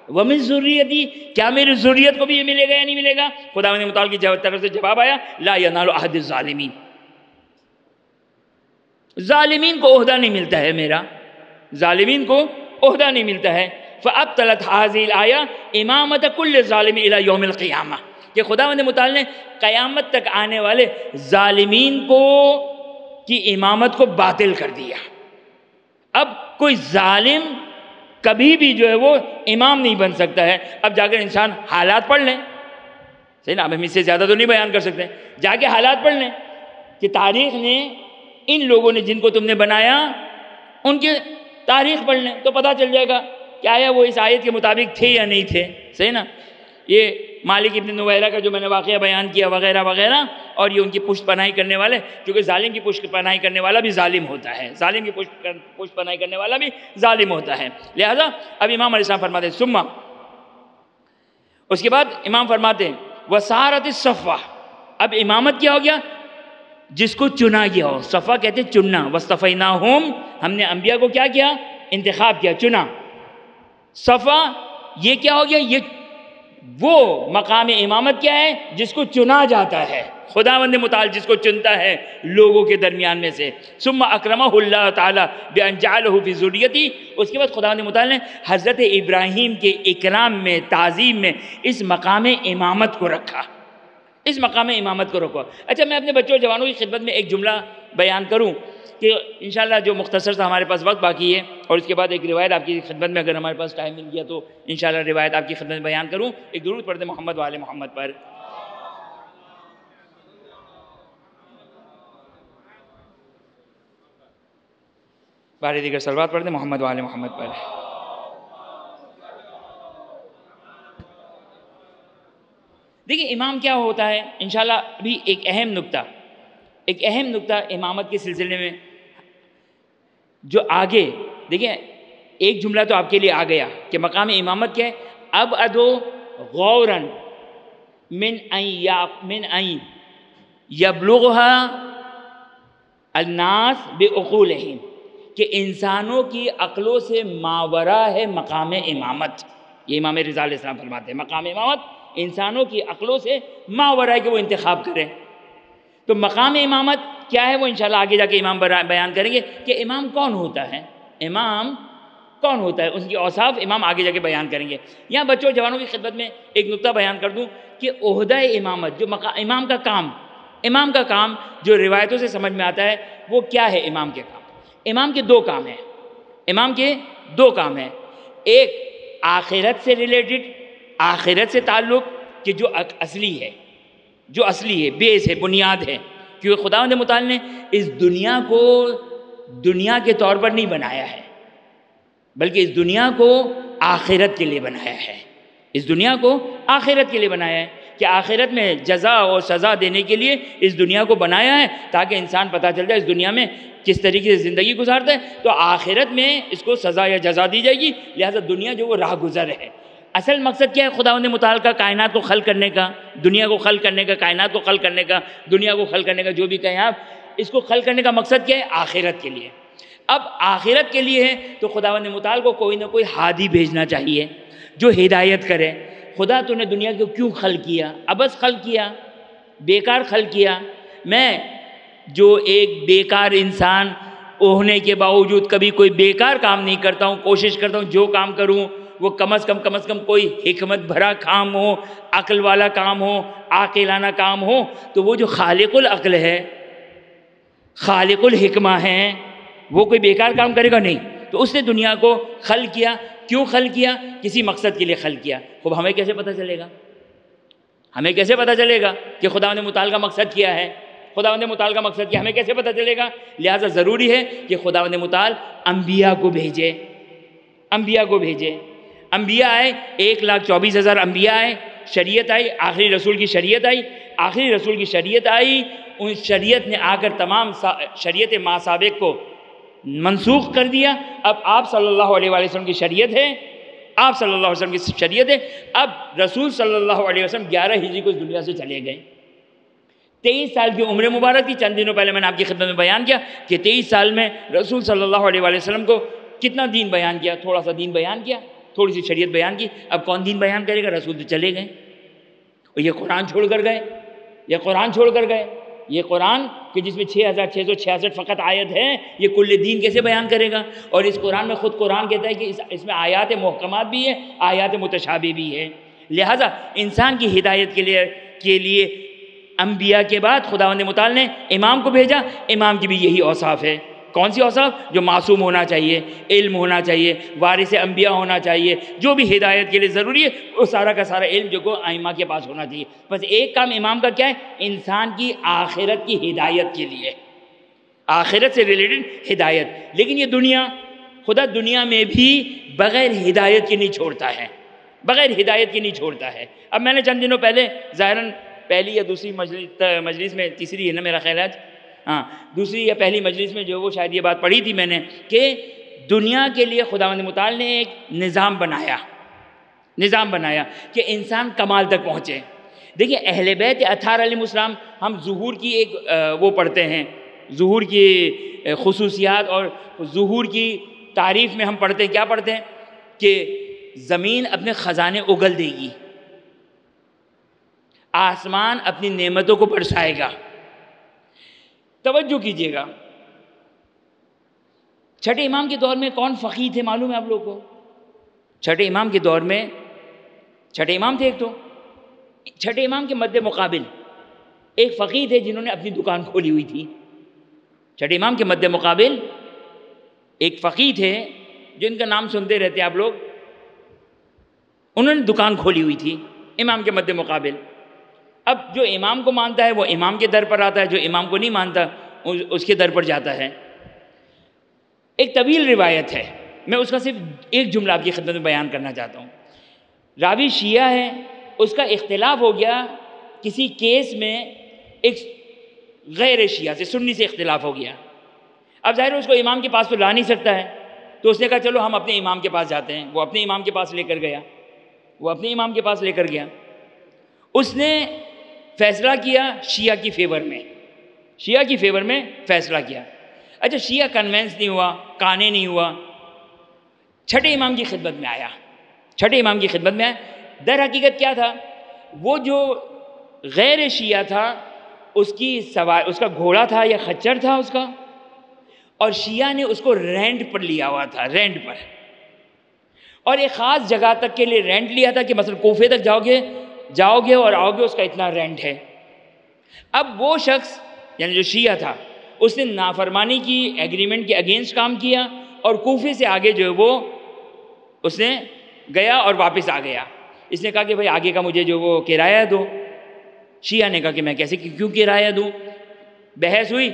ومن ذریتی، کیا میری ذریت کو بھی یہ ملے گا یا نہیں ملے گا؟ خداوند متعال کی طرف سے جواب آیا لا ینال عہد الظالمین، ظالمین کو عہدہ نہیں ملتا ہے میرا، ظالمین کو عہدہ نہیں ملتا ہے. فابطلت هذه الآیہ امامت کل ظالم الی یوم القیامہ، کہ خداوند متعال نے قیامت تک آنے والے ظالمین کو کی امامت کو باطل کر دیا. اب کوئی ظالم کبھی بھی جو ہے وہ امام نہیں بن سکتا ہے. اب جا کر انسان حالات پڑھ لیں، صحیح نا؟ اب ہم اس سے زیادہ تو نہیں بیان کر سکتے، جا کے حالات پڑھ لیں کہ تاریخ نے ان لوگوں نے جن کو تم نے بنایا ان کی تاریخ پڑھ لیں تو پتہ چل جائے گا کہ آیا وہ اس آیت کے مطابق تھے یا نہیں تھے، صحیح نا؟ یہ مالک ابن نویرہ کا جو میں نے واقعہ بیان کیا وغیرہ وغیرہ، اور یہ ان کی پشت پناہی کرنے والے، کیونکہ ظالم کی پشت پناہی کرنے والا بھی ظالم ہوتا ہے، ظالم کی پشت پناہی کرنے والا بھی ظالم ہوتا ہے۔ لہذا اب امام علیہ السلام فرماتے ہیں ثم، اس کے بعد امام فرماتے ہیں وسارت الصفوہ، اب امامت کیا ہو گیا؟ جس کو چنا گیا ہو، صفوہ کہتے ہیں چننا، واصطفیناہم، ہم نے انبیاء کو کیا کیا؟ انتخاب کیا، چنا۔ صفوہ یہ کیا ہو گیا؟ یہ وہ مقام امامت کیا ہے؟ جس کو چنا جاتا ہے، خداوند متعال جس کو چنتا ہے لوگوں کے درمیان میں سے۔ ثم اکرمہ اللہ تعالی بان جعلہ فی ذریتی، اس کے بعد خداوند متعال نے حضرت ابراہیم کے اکرام میں، تعظیم میں اس مقام امامت کو رکھا، اس مقام امامت کو رکھو۔ اچھا میں اپنے بچوں جوانوں کی خدمت میں ایک جملہ بیان کروں کہ انشاءاللہ جو مختصر سا ہمارے پاس وقت باقی ہے، اور اس کے بعد ایک روایت آپ کی خدمت میں اگر ہمارے پاس ٹائم مل گیا تو انشاءاللہ روایت آپ کی خدمت میں بیان کروں۔ ایک درود پڑھتے محمد وآل محمد پر۔ بارے دیگر صلوات پڑھتے محمد وآل محمد پر۔ دیکھیں امام کیا ہوتا ہے، انشاءاللہ ابھی ایک اہم نکتہ امامت کے سلسلے میں جو آگے دیکھیں، ایک جملہ تو آپ کے لیے آ گیا کہ مقام امامت کیا ہے۔ اب ادو غوراً من ان یبلغها الناس بعقولہم، کہ انسانوں کی عقلوں سے ماورا ہے مقام امامت۔ یہ امام رضا علیہ السلام فرماتے ہیں مقام امامت انسانوں کی عقلوں سے ماورا ہے کہ وہ انتخاب کریں۔ تو مقام امامت کیا ہے وہ انشاءاللہ آگے جا کے امام بیان کریں گے کہ امام کون ہوتا ہے، امام کون ہوتا ہے، اس کی اوصاف امام آگے جا کے بیان کریں گے۔ یہاں بچوں جوانوں کی خدمت میں ایک نکتہ بیان کر دوں کہ عہدہ امامت، جو امام کا کام جو روایتوں سے سمجھ میں آتا ہے وہ کیا ہے؟ امام کے کام، امام کے دو کام ہیں، امام کے دو کام ہیں۔ ایک آخرت سے ریلیٹڈ، آخرت سے تعلق، کہ جو اصلی ہے، بیس ہے، بنیاد ہے، کیونکہ خداوند متعال نے اس دنیا کو دنیا کے طور پر نہیں بنایا ہے، بلکہ اس دنیا کو آخرت کے لیے بنایا ہے، اس دنیا کو آخرت کے لیے بنایا ہے، کہ آخرت میں جزا اور سزا دینے کے لیے اس دنیا کو بنایا ہے تاکہ انسان پتہ چل جائے اس دنیا میں کس طریقے سے زندگی گزارتا ہے، تو آخرت میں اس کو سزا یا جزا دی جائے گی، لہٰذا دنیا جو وہ راہ گزر ہے۔ اصل مقصد کیا ہے خداوند متعال کا؟ کائنات کو خلق کرنے کا، دنیا کو خلق کرنے کا، کائنات کو خلق کرنے کا، دنیا کو خلق کرنے کا، جو بھی کہیں آپ، اس کو خلق کرنے کا مقصد کیا ہے؟ آخرت کے لیے۔ اب آخرت کے لیے ہے تو خداوند متعال کو کوئی نہ کوئی ہادی بھیجنا چاہیے جو ہدایت کرے۔ خدا تو نے دنیا کو کیوں خلق کیا؟ عبث خلق کیا، بیکار خلق کیا۔ میں جو ایک بیکار انسان ہونے کے باوجود کبھی کوئی بیکار کام نہیں کرتا ہوں، کوشش کرتا ہوں جو کام کروں وہ کم از کم کوئی حکمت بھرا کام ہو، عقل والا کام ہو، عاقلانہ کام ہو، تو وہ جو خالق العقل ہے، خالق الحکمہ ہے، وہ کوئی بیکار کام کرے گا نہیں۔ تو اس نے دنیا کو خلق کیا، کیوں خلق کیا؟ کسی مقصد کے لیے خلق کیا۔ خوب ہمیں کیسے پتہ چلے گا؟ ہمیں کیسے پتہ چلے گا کہ خداوند متعال کا مقصد کیا ہے؟ خداوند متعال کا مقصد کیا ہمیں کیسے پتہ چلے گا؟ لہٰذا ضروری ہے کہ خداوند متعال انبیاء کو بھیجے، انبیاء آئے، 1,24,000 انبیاء آئے، شریعت آئی، آخری رسول کی شریعت آئی، ان شریعت نے آ کر تمام شریعت ما سابق کو منسوخ کر دیا۔ اب آپ صلی اللہ علیہ وسلم کی شریعت ہے، اب رسول صلی اللہ علیہ وسلم 11 ہجری کو اس دنیا سے چلے گئے۔ 23 سال کی عمر مبارک تھی۔ چند دنوں پہلے میں نے آپ کی خدمت میں بیان کیا کہ 23 سال میں رسول صلی اللہ علیہ وسلم کو کتنا دین بیان کیا؟ تھوڑا سا دین بیان کیا، تھوڑی سی شریعت بیان کی۔ اب کون دین بیان کرے گا؟ رسول تو چلے گئے، اور یہ قرآن چھوڑ کر گئے، یہ قرآن کہ جس میں 6,666 فقط آیت ہے، یہ کل دین کیسے بیان کرے گا؟ اور اس قرآن میں خود قرآن کہتا ہے کہ اس میں آیات محکمات بھی ہیں، آیات متشابہ بھی ہیں۔ لہٰذا انسان کی ہدایت کے لیے انبیاء کے بعد خداوند متعال نے امام کو بھیجا۔ امام کی بھی یہی اوصاف ہے۔ کون سی اوصاف؟ جو معصوم ہونا چاہیے، علم ہونا چاہیے، وارث انبیاء ہونا چاہیے، جو بھی ہدایت کے لیے ضروری ہے وہ سارا کا سارا علم جو کو ائمہ کے پاس ہونا چاہیے۔ بس ایک کام امام کا کیا ہے؟ انسان کی آخرت کی ہدایت کے لیے، آخرت سے ریلیٹڈ ہدایت۔ لیکن یہ دنیا، خدا دنیا میں بھی بغیر ہدایت کے نہیں چھوڑتا ہے، بغیر ہدایت کے نہیں چھوڑتا ہے۔ اب میں نے چند دنوں پہلے ظاہراً پہلی یا دوسری مجلس میں، تیسری ہے نا میرا خیال ہے، ہاں دوسری یا پہلی مجلس میں جو وہ شاید یہ بات پڑھی تھی میں نے کہ دنیا کے لیے خداوند متعال نے ایک نظام بنایا کہ انسان کمال تک پہنچے۔ دیکھیں اہل بیت اطہار علیہ السلام، ہم ظہور کی ایک وہ پڑھتے ہیں، ظہور کی خصوصیات اور ظہور کی تعریف میں ہم پڑھتے ہیں، کیا پڑھتے ہیں؟ کہ زمین اپنے خزانے اگل دے گی، آسمان اپنی نعمتوں کو برسائے گا۔ توجہ کیجئے گا، چھٹے امام کے دور میں کون فقیہ تھے معلوم ہے آپ لوگوں کو؟ چھٹے امام کے دور میں چھٹے امام تھے، ایک تو چھٹے امام کے مد مقابل ایک فقیہ تھے جنہوں نے اپنی دکان کھولی ہوئی تھی۔ چھٹے امام کے مد مقابل ایک فقیہ تھے جن کا نام سنتے رہتے آپ لوگ، انہوں نے دکان کھولی ہوئی تھی امام کے مد مقابل۔ اب جو امام کو مانتا ہے وہ امام کے در پر آتا ہے، جو امام کو نہیں مانتا اس کے در پر جاتا ہے۔ ایک طویل روایت ہے، میں اس کا صرف ایک جملہ آپ کی خدمت میں بیان کرنا چاہتا ہوں۔ راوی شیعہ ہے، اس کا اختلاف ہو گیا کسی کیس میں، ایک غیر شیعہ سے، سنی سے اختلاف ہو گیا۔ اب ظاہر اس کو امام کے پاس تو لا نہیں سکتا ہے، تو اس نے کہا چلو ہم اپنے امام کے پاس جاتے ہیں۔ وہ اپنے امام کے پاس لے کر گیا، اس نے فیصلہ کیا شیعہ کی فیور میں فیصلہ کیا۔ اچھا شیعہ کنونس نہیں ہوا، قانع نہیں ہوا، چھٹے امام کی خدمت میں آیا۔ در حقیقت کیا تھا؟ وہ جو غیر شیعہ تھا اس کا گھوڑا تھا یا خچر تھا اس کا، اور شیعہ نے اس کو رینٹ پر لیا ہوا تھا، اور ایک خاص جگہ تک کے لیے رینٹ لیا تھا کہ مثلا کوفے تک جاؤ گے اور آؤ گے، اس کا اتنا رینٹ ہے۔ اب وہ شخص یعنی جو شیعہ تھا اس نے نافرمانی کی، ایگریمنٹ کے اگینسٹ کام کیا، اور کوفے سے آگے جو ہے وہ اس نے گیا اور واپس آ گیا۔ اس نے کہا کہ بھائی آگے کا مجھے جو وہ کرایہ دو۔ شیعہ نے کہا کہ میں کیسے کیوں کرایہ دوں؟ بحث ہوئی،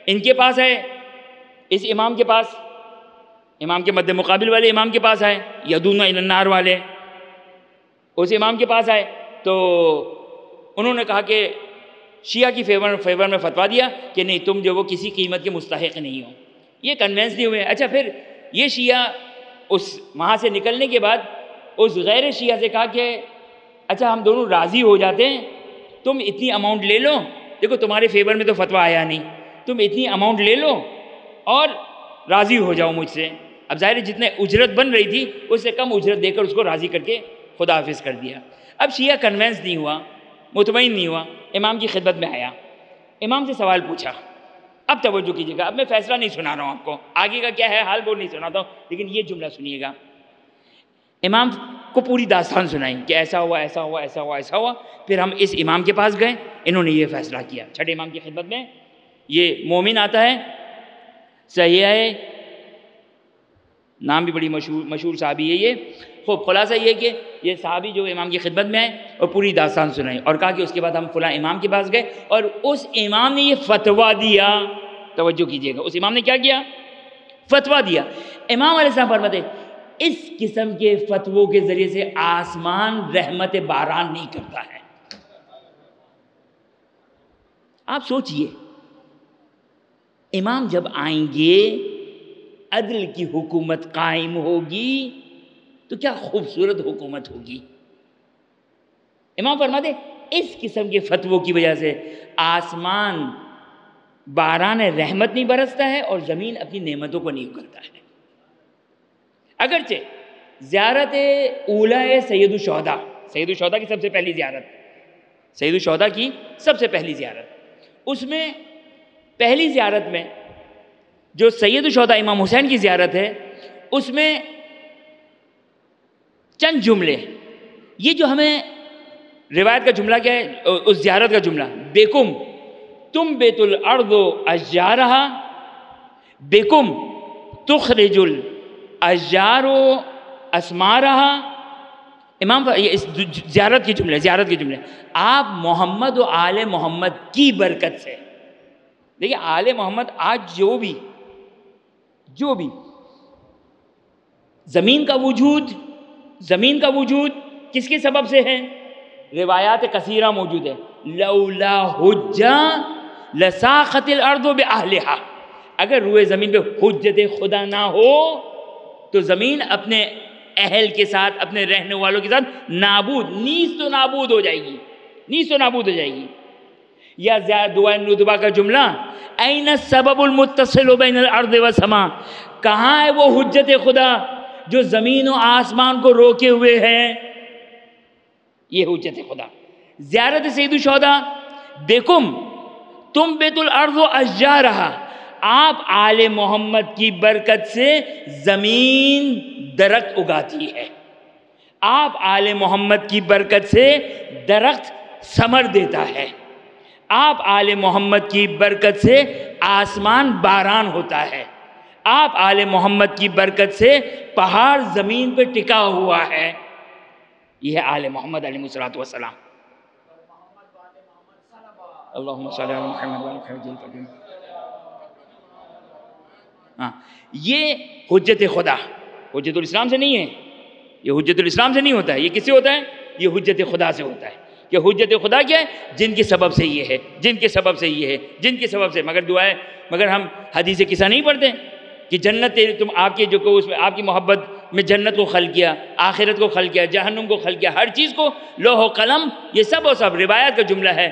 ان کے پاس ہے، اس امام کے پاس، امام کے مد مقابل والے امام کے پاس آئے، یدون الی النار والے اس امام کے پاس آئے، تو انہوں نے کہا کہ شیعہ کی فیور میں فتویٰ دیا کہ نہیں تم جو وہ کسی قیمت کے مستحق نہیں ہو۔ یہ کنونس نہیں ہوئے۔ اچھا پھر یہ شیعہ وہاں سے نکلنے کے بعد اس غیر شیعہ سے کہا کہ اچھا ہم دونوں راضی ہو جاتے ہیں، تم اتنی اماؤنٹ لے لو، دیکھو تمہارے فیور میں تو فتویٰ آیا نہیں، تم اتنی اماؤنٹ لے لو اور راضی ہو جاؤ مجھ سے۔ اب ظاہر جتنے اجرت بن رہی تھی اس سے کم اجرت دے کر اس کو راضی کر کے خدا حافظ کر دیا۔ اب شیعہ کنونس نہیں ہوا، مطمئن نہیں ہوا، امام کی خدمت میں آیا، امام سے سوال پوچھا۔ اب توجہ کیجیے گا، اب میں فیصلہ نہیں سنا رہا ہوں آپ کو، آگے کا کیا ہے حال وہ نہیں سناتا ہوں، لیکن یہ جملہ سنیے گا۔ امام کو پوری داستان سنائی کہ ایسا ہوا۔ پھر ہم اس امام کے پاس گئے، انہوں نے یہ فیصلہ کیا۔ چھٹے امام کی خدمت میں یہ مومن آتا ہے، صحیح ہے، نام بھی بڑی مشہور صحابی ہے یہ۔ خوب خلاصہ یہ کہ یہ صحابی جو امام کی خدمت میں آئے اور پوری داستان سنائی، اور کہا کہ اس کے بعد ہم فلاں امام کے پاس گئے اور اس امام نے یہ فتویٰ دیا۔ توجہ کیجیے گا، اس امام نے کیا کیا؟ فتویٰ دیا۔ امام علیہ السلام فرماتے ہیں اس قسم کے فتووں کے ذریعے سے آسمان رحمت باران نہیں کرتا ہے۔ آپ سوچئے، امام جب آئیں گے، عدل کی حکومت قائم ہوگی تو کیا خوبصورت حکومت ہوگی۔ امام فرماتے اس قسم کے فتووں کی وجہ سے آسمان باران رحمت نہیں برستا ہے اور زمین اپنی نعمتوں کو نہیں اگلتا ہے۔ اگرچہ زیارت اولیٰ سید الشہداء کی سب سے پہلی زیارت، سید الشہداء کی سب سے پہلی زیارت، اس میں پہلی زیارت میں جو سید الشہداء امام حسین کی زیارت ہے، اس میں چند جملے، یہ جو ہمیں روایت کا جملہ کیا ہے، اس زیارت کا جملہ، بیکم تم بیت الارض اشجارہا بکم تخرج الاشجار اسمارہا. امام زیارت کے جملے آپ محمد و آل محمد کی برکت سے. دیکھیں آل محمد آج جو بھی زمین کا وجود کس کے سبب سے ہے؟ روایات کثیرہ موجود ہے. لولا حجہ لساخت الارض باہلہا. اگر روئے زمین پہ حجت خدا نہ ہو تو زمین اپنے اہل کے ساتھ، اپنے رہنے والوں کے ساتھ نیز تو نابود ہو جائے گی. یا دعائے ندبہ کا جملہ این السبب المتصل بین الارض والسماء. کہاں ہے وہ حجت خدا جو زمین و آسمان کو روکے ہوئے ہے؟ یہ حجت خدا. زیارت سید الشہداء بکم تنبت الارض اشجارہا. آپ آل محمد کی برکت سے زمین درخت اگاتی ہے. آپ آل محمد کی برکت سے درخت ثمر دیتا ہے. آپ آل محمد کی برکت سے آسمان باران ہوتا ہے. آپ آل محمد کی برکت سے پہاڑ زمین پہ ٹکا ہوا ہے. یہ ہے آل محمد علیہ الصلوۃ والسلام. اللہم صلی علی محمد وعلی محمد. یہ حجت خدا حجت الاسلام سے نہیں ہے. یہ حجت الاسلام سے نہیں ہوتا ہے. یہ کس سے ہوتا ہے؟ یہ حجت خدا سے ہوتا ہے. کہ حجت خدا کیا ہے؟ جن کے سبب سے یہ ہے، جن کے سبب سے یہ ہے، جن کے سبب سے. مگر ہم حدیث قصہ نہیں پڑھتے کہ جنت تم آپ کے جو اس میں آپ کی محبت میں جنت کو خلق کیا، آخرت کو خلق کیا، جہنم کو خلق کیا، ہر چیز کو، لوح و قلم، یہ سب و سب روایات کا جملہ ہے.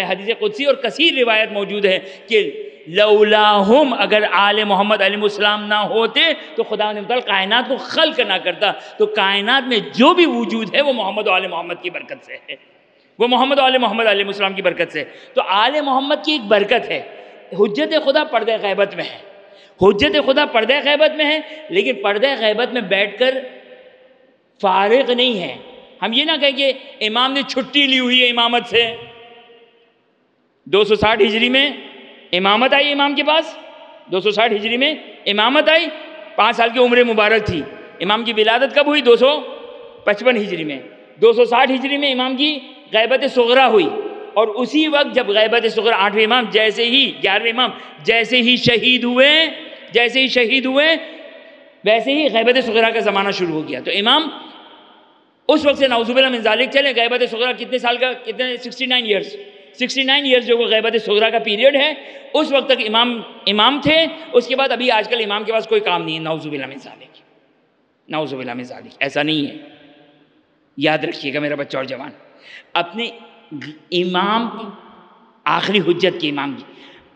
حدیث قدسی اور کثیر روایت موجود ہے کہ لولاہم، اگر آل محمد علیہ السلام نہ ہوتے تو خدا نے کائنات کو خلق نہ کرتا. تو کائنات میں جو بھی وجود ہے وہ محمد و آل محمد کی برکت سے ہے. وہ محمد و آل محمد علیہ السلام کی برکت سے. تو آل محمد کی ایک برکت ہے. حجت خدا پردہ غیبت میں ہے. حجت خدا پردہ غیبت میں ہے، لیکن پردہ غیبت میں بیٹھ کر فارغ نہیں ہے. ہم یہ نہ کہیں کہ امام نے چھٹی لی ہوئی ہے امامت سے. 260 ہجری میں امامت آئی امام کے پاس. 260 ہجری میں امامت آئی. 5 سال کی عمر مبارک تھی. امام کی ولادت کب ہوئی؟ 255 ہجری میں. 260 ہجری میں امام کی غیبت صغرا ہوئی. اور اسی وقت جب غیبت صغرا 8ویں امام جیسے ہی 11ویں امام جیسے ہی شہید ہوئے ویسے ہی غیبت صغرا کا زمانہ شروع ہو گیا. تو امام اس وقت سے نعوذ باللہ من ذالک چلے. غیبت صغرا کتنے سال کا؟ 69 ایئرز جو وہ غیبت صغرا کا پیریڈ ہے، اس وقت تک امام تھے. اس کے بعد ابھی آج کل امام کے پاس کوئی کام نہیں ہے. نعوذ باللہ من ذالک. ایسا نہیں ہے. یاد رکھیے گا میرا بچہ اور جوان، اپنے امام کی آخری حجت کی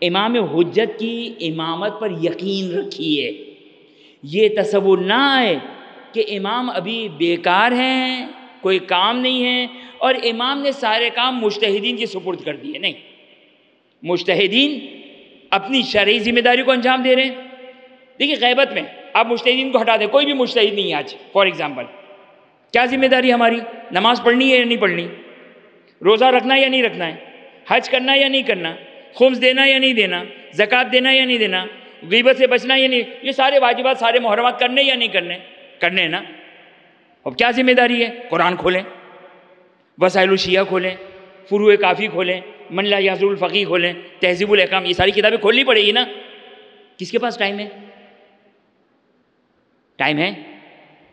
امام حجت کی امامت پر یقین رکھیے. یہ تصور نہ آئے کہ امام ابھی بیکار ہیں، کوئی کام نہیں ہے اور امام نے سارے کام مجتہدین کی سپرد کر دیے. نہیں، مجتہدین اپنی شرعی ذمہ داری کو انجام دے رہے ہیں. دیکھیے غیبت میں آپ مجتہدین کو ہٹا دیں، کوئی بھی مجتہد نہیں ہے آج. فار ایگزامپل کیا ذمہ داری ہماری؟ نماز پڑھنی ہے یا نہیں پڑھنی؟ روزہ رکھنا یا نہیں رکھنا ہے؟ حج کرنا یا نہیں کرنا؟ خمس دینا یا نہیں دینا؟ زکوٰۃ دینا یا نہیں دینا؟ غیبت سے بچنا یا نہیں؟ یہ سارے واجبات، سارے محرمات کرنے یا نہیں کرنے؟ کرنے ہیں نا. اب کیا ذمہ داری ہے؟ قرآن کھولیں، وسائل الشیعہ کھولیں، فروع کافی کھولیں، من لا یحضر الفقیہ کھولیں، تہذیب الاحکام، یہ ساری کتابیں کھولنی پڑے گی نا. کس کے پاس ٹائم ہے؟ ٹائم ہے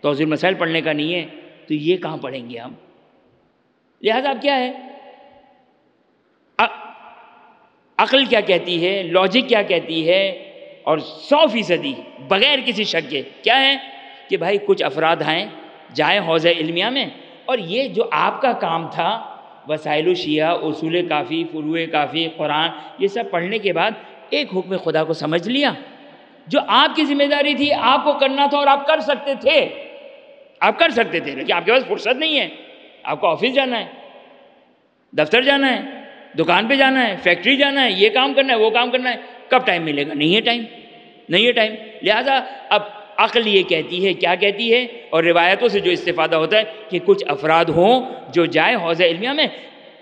توضیح مسائل پڑھنے کا نہیں ہے تو یہ کہاں پڑھیں گے ہم؟ لہذا اب کیا ہے؟ عقل کیا کہتی ہے، لاجک کیا کہتی ہے، اور 100% بغیر کسی شک کے کیا ہے کہ بھائی کچھ افراد آئیں، جائیں حوضہ علمیہ میں، اور یہ جو آپ کا کام تھا وسائل الشیعہ، اصول کافی، فروع کافی، قرآن، یہ سب پڑھنے کے بعد ایک حکم خدا کو سمجھ لیا. جو آپ کی ذمہ داری تھی آپ کو کرنا تھا اور آپ کر سکتے تھے، لیکن آپ کے پاس فرصت نہیں ہے. آپ کو آفس جانا ہے، دفتر جانا ہے، دکان پہ جانا ہے، فیکٹری جانا ہے، یہ کام کرنا ہے، وہ کام کرنا ہے. کب ٹائم ملے گا؟ نہیں ہے ٹائم. لہذا اب عقل یہ کہتی ہے، کیا کہتی ہے، اور روایتوں سے جو استفادہ ہوتا ہے کہ کچھ افراد ہوں جو جائیں حوضہ علمیہ میں.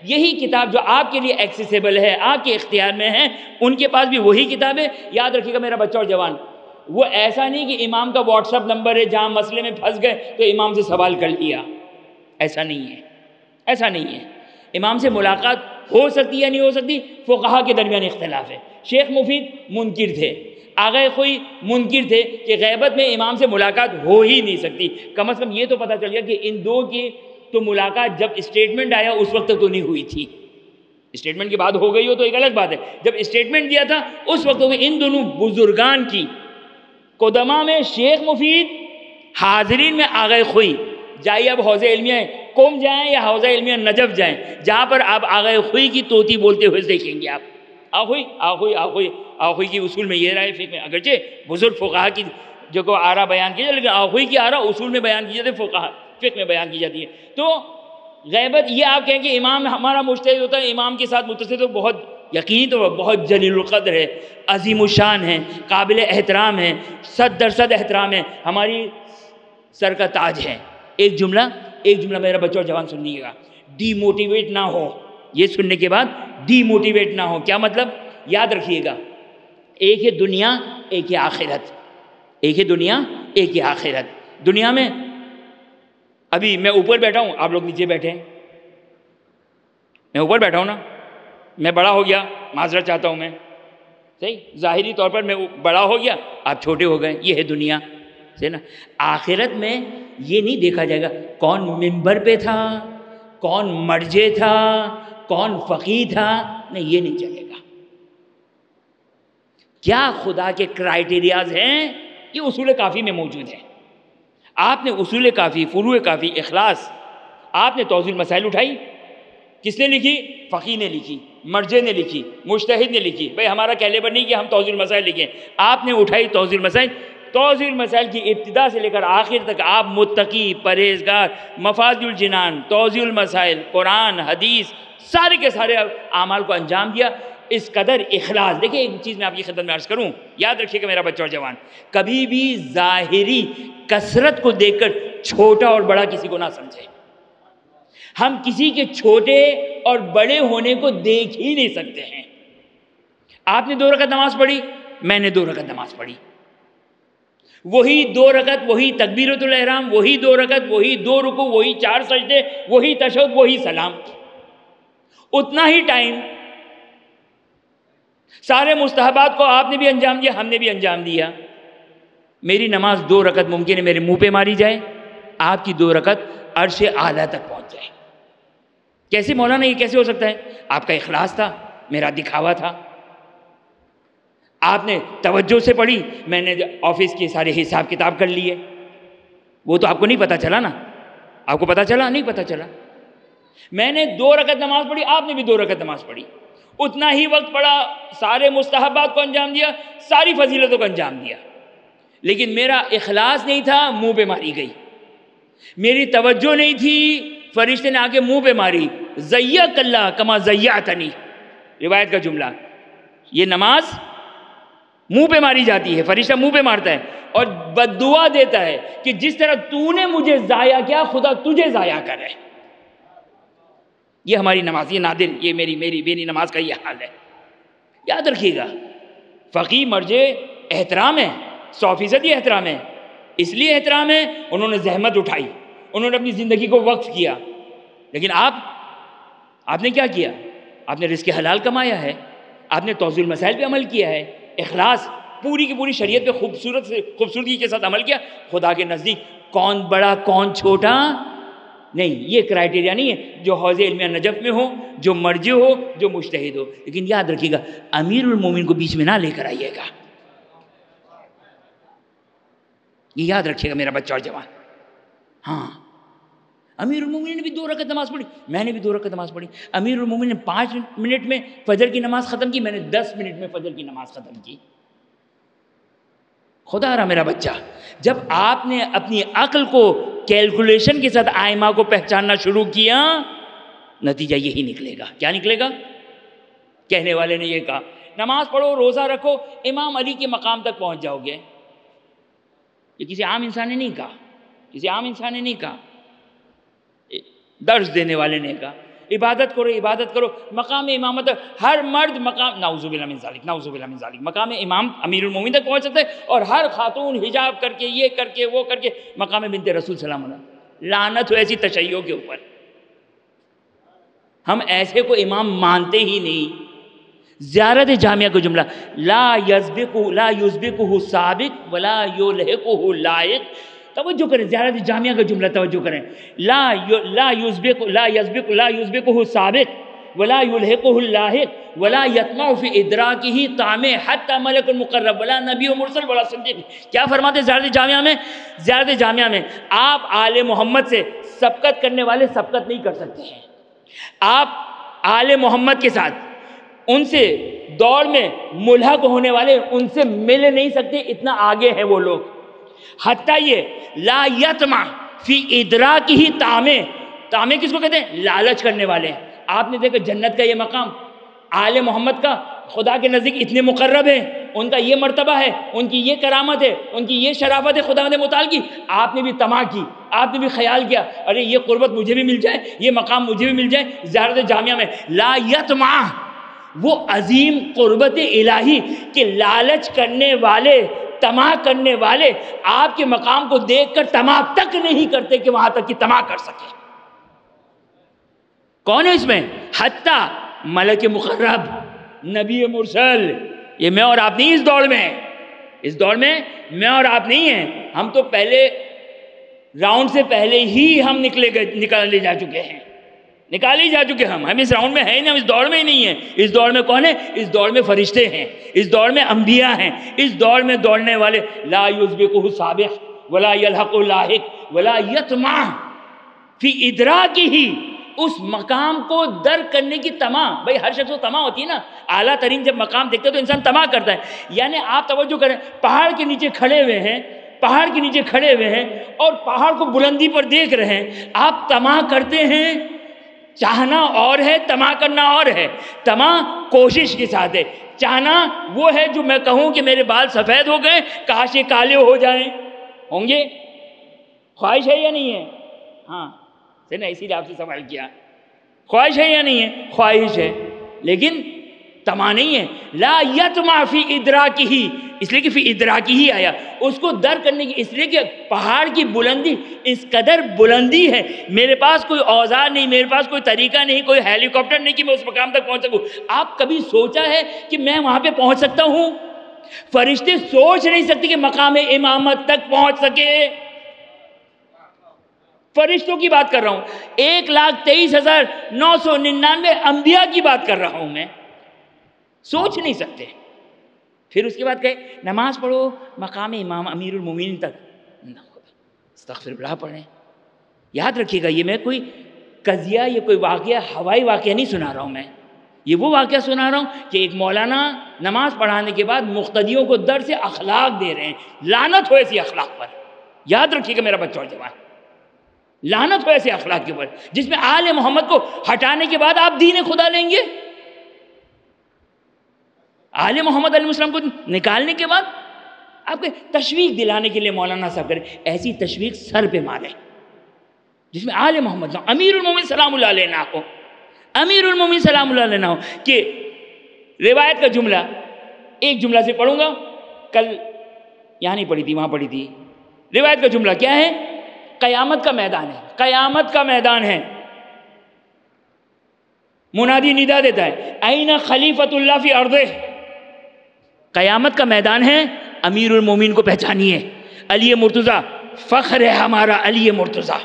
یہی کتاب جو آپ کے لیے ایکسیسیبل ہے، آپ کے اختیار میں ہے، ان کے پاس بھی وہی کتاب ہے۔ یاد رکھیے گا میرا بچہ اور جوان، وہ ایسا نہیں کہ امام کا واٹس ایپ نمبر ہے، جہاں مسئلے میں پھنس گئے تو امام سے سوال کر لیا، ایسا نہیں ہے، ایسا نہیں ہے۔ امام سے ملاقات ہو سکتی یا نہیں ہو سکتی، فقہا کے درمیان اختلاف ہے۔ شیخ مفید منکر تھے، آغا خوئی منکر تھے کہ غیبت میں امام سے ملاقات ہو ہی نہیں سکتی۔ کم از کم یہ تو پتہ چل گیا کہ ان دو کی تو ملاقات جب اسٹیٹمنٹ آیا اس وقت تک تو نہیں ہوئی تھی، اسٹیٹمنٹ کے بعد ہو گئی ہو تو ایک الگ بات ہے، جب اسٹیٹمنٹ دیا تھا اس وقت ان دونوں بزرگان کی قدماء میں شیخ مفید، حاضرین میں آغا خوئی، جائیے اب حوض علمیہ قم جائیں یا حوض علمیہ نجف جائیں، جہاں پر آپ آغا خوئی کی طوطی بولتے ہوئے دیکھیں گے آپ، آخوئی آخوئی آخوئی آخوئی کی اصول میں یہ رائے فقہ میں، اگرچہ بزرگ فقہا کی جو کو آرا بیان کی جائے، لیکن آخوئی کی آرا اصول میں بیان کی جاتی ہے، فقہ میں بیان کی جاتی ہے۔ تو غیبت یہ آپ کہیں کہ امام ہمارا مجتہد ہوتا ہے، امام کے ساتھ متصل تو بہت یقینی تو بہت جلیل القدر ہے، عظیم الشان ہے، قابل احترام ہے، 100% احترام ہے، ہماری سر کا تاج ہے۔ ایک جملہ میرا بچہ اور جوان سنیے گا، ڈی موٹیویٹ نہ ہو، یہ سننے کے بعد ڈی موٹیویٹ نہ ہو، کیا مطلب؟ یاد رکھیے گا، ایک ہے دنیا ایک ہے آخرت، ایک ہے دنیا ایک ہے آخرت۔ دنیا میں ابھی میں اوپر بیٹھا ہوں، آپ لوگ نیچے بیٹھے ہیں، میں اوپر بیٹھا ہوں نا، میں بڑا ہو گیا، معذرت چاہتا ہوں میں، صحیح، ظاہری طور پر میں بڑا ہو گیا، آپ چھوٹے ہو گئے، یہ ہے دنیا، صحیح نا۔ آخرت میں یہ نہیں دیکھا جائے گا کون منبر پہ تھا، کون مرجے تھا، کون فقیہ تھا، نہیں، یہ نہیں چلے گا۔ کیا خدا کے کرائیٹیریاز ہیں، یہ اصول کافی میں موجود ہے۔ آپ نے اصول کافی، فروع کافی، اخلاص، آپ نے توضیح المسائل اٹھائی، کس نے لکھی؟ فقیہ نے لکھی، مرجع نے لکھی، مجتہد نے لکھی، بھئی ہمارا کیلیبر نہیں کہ ہم توضیح المسائل لکھیں، آپ نے اٹھائی توضیح المسائل۔ توضیح المسائل کی ابتدا سے لے کر آخر تک آپ متقی، پرہیزگار، مفازِ الجنان، توضیح المسائل، قرآن، حدیث، سارے کے سارے اعمال کو انجام دیا۔ اس قدر اخلاص، دیکھیں ایک چیز میں آپ کی خدمت میں عرض کروں، یاد رکھیے کہ میرا بچہ اور جوان، کبھی بھی ظاہری کثرت کو دیکھ کر چھوٹا اور بڑا کسی کو نہ سمجھے۔ ہم کسی کے چھوٹے اور بڑے ہونے کو دیکھ ہی نہیں سکتے ہیں۔ آپ نے 2 رکعت نماز پڑھی، میں نے 2 رکعت نماز پڑھی، وہی 2 رکعت، وہی تکبیرۃ الاحرام، وہی 2 رکعت، وہی 2 رکوع، وہی 4 سجدے، وہی تشہد، وہی سلام، اتنا ہی ٹائم، سارے مستحبات کو آپ نے بھی انجام دیا، ہم نے بھی انجام دیا۔ میری نماز 2 رکعت ممکن ہے میرے منہ پہ ماری جائے، آپ کی 2 رکعت عرش اعلیٰ تک پہنچ جائے۔ کیسے مولانا، یہ کیسے ہو سکتا ہے؟ آپ کا اخلاص تھا، میرا دکھاوا تھا۔ آپ نے توجہ سے پڑھی، میں نے آفس کے سارے حساب کتاب کر لیے، وہ تو آپ کو نہیں پتا چلا نا، آپ کو پتا چلا؟ نہیں پتا چلا۔ میں نے 2 رکعت نماز پڑھی، آپ نے بھی 2 رکعت نماز پڑھی، اتنا ہی وقت پڑھا، سارے مستحبات کو انجام دیا، ساری فضیلتوں کو انجام دیا، لیکن میرا اخلاص نہیں تھا، منہ پہ ماری گئی۔ میری توجہ نہیں تھی، فرشتے نے آ کے منہ پہ ماری، زیّک اللہ کما زیّعتنی، روایت کا جملہ۔ یہ نماز منہ پہ ماری جاتی ہے، فرشتہ منہ پہ مارتا ہے اور بد دعا دیتا ہے کہ جس طرح تو نے مجھے ضائع کیا، خدا تجھے ضائع کرے۔ یہ ہماری نماز، یہ نادر، یہ میری نماز کا یہ حال ہے۔ یاد رکھیے گا، فقیہ مرجع احترام ہے، 100% احترام ہے، اس لیے احترام ہے انہوں نے زحمت اٹھائی، انہوں نے اپنی زندگی کو وقف کیا، لیکن آپ نے کیا کیا؟ آپ نے رزق حلال کمایا ہے، آپ نے توضیح المسائل پہ عمل کیا ہے، اخلاص پوری کی پوری شریعت پہ خوبصورتی کے ساتھ عمل کیا۔ خدا کے نزدیک کون بڑا کون چھوٹا نہیں، یہ کرائیٹیریا نہیں ہے جو حوض علمیہ نجف میں ہو، جو مرجع ہو، جو مجتہد ہو، لیکن یاد رکھیے گا امیر المومنین کو بیچ میں نہ لے کر آئیے گا، یہ یاد رکھیے گا میرا بچہ اور جوان۔ ہاں، امیر المومنین نے بھی 2 رکعت نماز پڑھی، میں نے بھی 2 رکعت نماز پڑھی۔ امیر المومنین نے 5 منٹ میں فجر کی نماز ختم کی، میں نے 10 منٹ میں فجر کی نماز ختم کی۔ خدا رہا میرا بچہ، جب آپ نے اپنی عقل کو کیلکولیشن کے ساتھ آئمہ کو پہچاننا شروع کیا، نتیجہ یہی نکلے گا۔ کیا نکلے گا؟ کہنے والے نے یہ کہا نماز پڑھو، روزہ رکھو، امام علی کے مقام تک پہنچ جاؤ گے۔ یہ کسی عام انسان نے نہیں کہا، کسی عام انسان نے نہیں کہا، درس دینے والے نے کہا۔ عبادت کرو عبادت کرو. مقام امامت ہر مرد مقام نعوذ باللہ من ذالک نعوذ باللہ من ذالک مقام امام امیر المومنین تک پہنچ سکتا ہے، اور ہر خاتون حجاب کر کے یہ کر کے وہ کر کے مقام بنت رسول سلام اللہ. لعنت ہو ایسی تشیعوں کے اوپر. ہم ایسے کو امام مانتے ہی نہیں. زیارت جامعہ کو جملہ لا یسبقہ سابق ولا یلحقہ لائق. توجہ کریں، زیارت جامعہ کا جملہ توجہ کریں. لا یسبقہ سابق ولا یلحقہ لاحق ولا یطمع فی ادراکہ طامع حتی ملک المقرب ولا نبی مرسل ولا صدیق. کیا فرماتے ہیں زیارت جامعہ میں؟ زیارت جامعہ میں آپ آل محمد سے سبقت کرنے والے سبقت نہیں کر سکتے ہیں. آپ آل محمد کے ساتھ ان سے دوڑ میں ملحق ہونے والے ان سے مل نہیں سکتے، اتنا آگے ہیں وہ لوگ. حتیٰ یہ لا یطمع فی ادراکہ طامع. طامع کس کو کہتے ہیں؟ لالچ کرنے والے ہیں. آپ نے دیکھا جنت کا یہ مقام آل محمد کا خدا کے نزدیک اتنے مقرب ہیں، ان کا یہ مرتبہ ہے، ان کی یہ کرامت ہے، ان کی یہ شرافت ہے خدا متعال کی. آپ نے بھی طمع کی، آپ نے بھی خیال کیا ارے یہ قربت مجھے بھی مل جائے، یہ مقام مجھے بھی مل جائے. زیارت جامعہ میں لا یطمع، وہ عظیم قربت الہی کہ لالچ کرنے والے طمع کرنے والے آپ کے مقام کو دیکھ کر طمع تک نہیں کرتے کہ وہاں تک کہ طمع کر سکے. کون ہے اس میں؟ حتیٰ ملک مقرب، نبی مرسل. یہ میں اور آپ نہیں اس دوڑ میں، اس دوڑ میں میں اور آپ نہیں ہیں. ہم تو پہلے راؤنڈ سے پہلے ہی ہم نکالے جا چکے ہیں، نکالے جا چکے. ہم اس راؤنڈ میں ہیں نہیں، ہم اس دوڑ میں ہی نہیں ہیں. اس دوڑ میں کون ہے؟ اس دوڑ میں فرشتے ہیں، اس دوڑ میں انبیاء ہیں. اس دوڑ میں دوڑنے والے لا یسبقہ سابق ولا یلحق لاحق ولا یطمع فی ادراکہ، اس مقام کو درک کرنے کی طمع. بھائی ہر شخص کو طمع ہوتی ہے نا، اعلیٰ ترین جب مقام دیکھتا ہے تو انسان طمع کرتا ہے. یعنی آپ توجہ کریں، پہاڑ کے نیچے کھڑے ہوئے ہیں، پہاڑ کے نیچے کھڑے ہوئے ہیں اور پہاڑ کو بلندی پر دیکھ رہے ہیں. آپ طمع کرتے ہیں. چاہنا اور ہے، طمع کرنا اور ہے. طمع کوشش کے ساتھ ہے. چاہنا وہ ہے جو میں کہوں کہ میرے بال سفید ہو گئے، کاش یہ کالے ہو جائیں. ہوں گے؟ خواہش ہے یا نہیں ہے؟ ہاں سے نا، اسی لیے آپ سے سوال کیا. خواہش ہے یا نہیں ہے؟ خواہش ہے، لیکن طمع نہیں ہے. لا یطمع فی ادراکہ، اس لیے کہ فی ادراکہ ہی آیا، اس کو درک کرنے کی. اس لیے کہ پہاڑ کی بلندی اس قدر بلندی ہے، میرے پاس کوئی اوزار نہیں، میرے پاس کوئی طریقہ نہیں، کوئی ہیلی کاپٹر نہیں کہ میں اس مقام تک پہنچ سکوں. آپ کبھی سوچا ہے کہ میں وہاں پہ پہنچ سکتا ہوں؟ فرشتے سوچ نہیں سکتے کہ مقام امامت تک پہنچ سکے. فرشتوں کی بات کر رہا ہوں، 1,23,999 انبیاء کی بات کر رہا ہوں میں. سوچ نہیں سکتے. پھر اس کے بعد کہے نماز پڑھو مقام امام امیر المومنین تک. استغفر اللہ پڑھیں. یاد رکھیے گا، یہ میں کوئی قضیہ، یہ کوئی واقعہ، ہوائی واقعہ نہیں سنا رہا ہوں میں. یہ وہ واقعہ سنا رہا ہوں کہ ایک مولانا نماز پڑھانے کے بعد مقتدیوں کو درس اخلاق دے رہے ہیں. لعنت ہو ایسی اخلاق پر. یاد رکھیے گا میرا بچہ اور جوان، لعنت ہو ایسے اخلاق کے اوپر جس میں آل محمد کو ہٹانے کے بعد آپ دین خدا لیں گے. آل محمد علیہ السلام کو نکالنے کے بعد آپ کے تشویق دلانے کے لیے مولانا صاحب کریں ایسی تشویق سر پہ مارے جس میں آل محمد امیر المومنین سلام اللہ علیہ نہ ہو. امیر المومنین سلام اللہ علیہ نہ ہو. کہ روایت کا جملہ ایک جملہ سے پڑھوں گا، کل یہاں نہیں پڑھی تھی، وہاں پڑھی تھی. روایت کا جملہ کیا ہے؟ قیامت کا میدان ہے، قیامت کا میدان ہے. منادی ندا دیتا ہے این خلیفۃ اللہ فی ارضہ. قیامت کا میدان ہے، امیر المومنین کو پہچانیے. علی مرتضیٰ فخر ہے ہمارا، علی مرتضیٰ.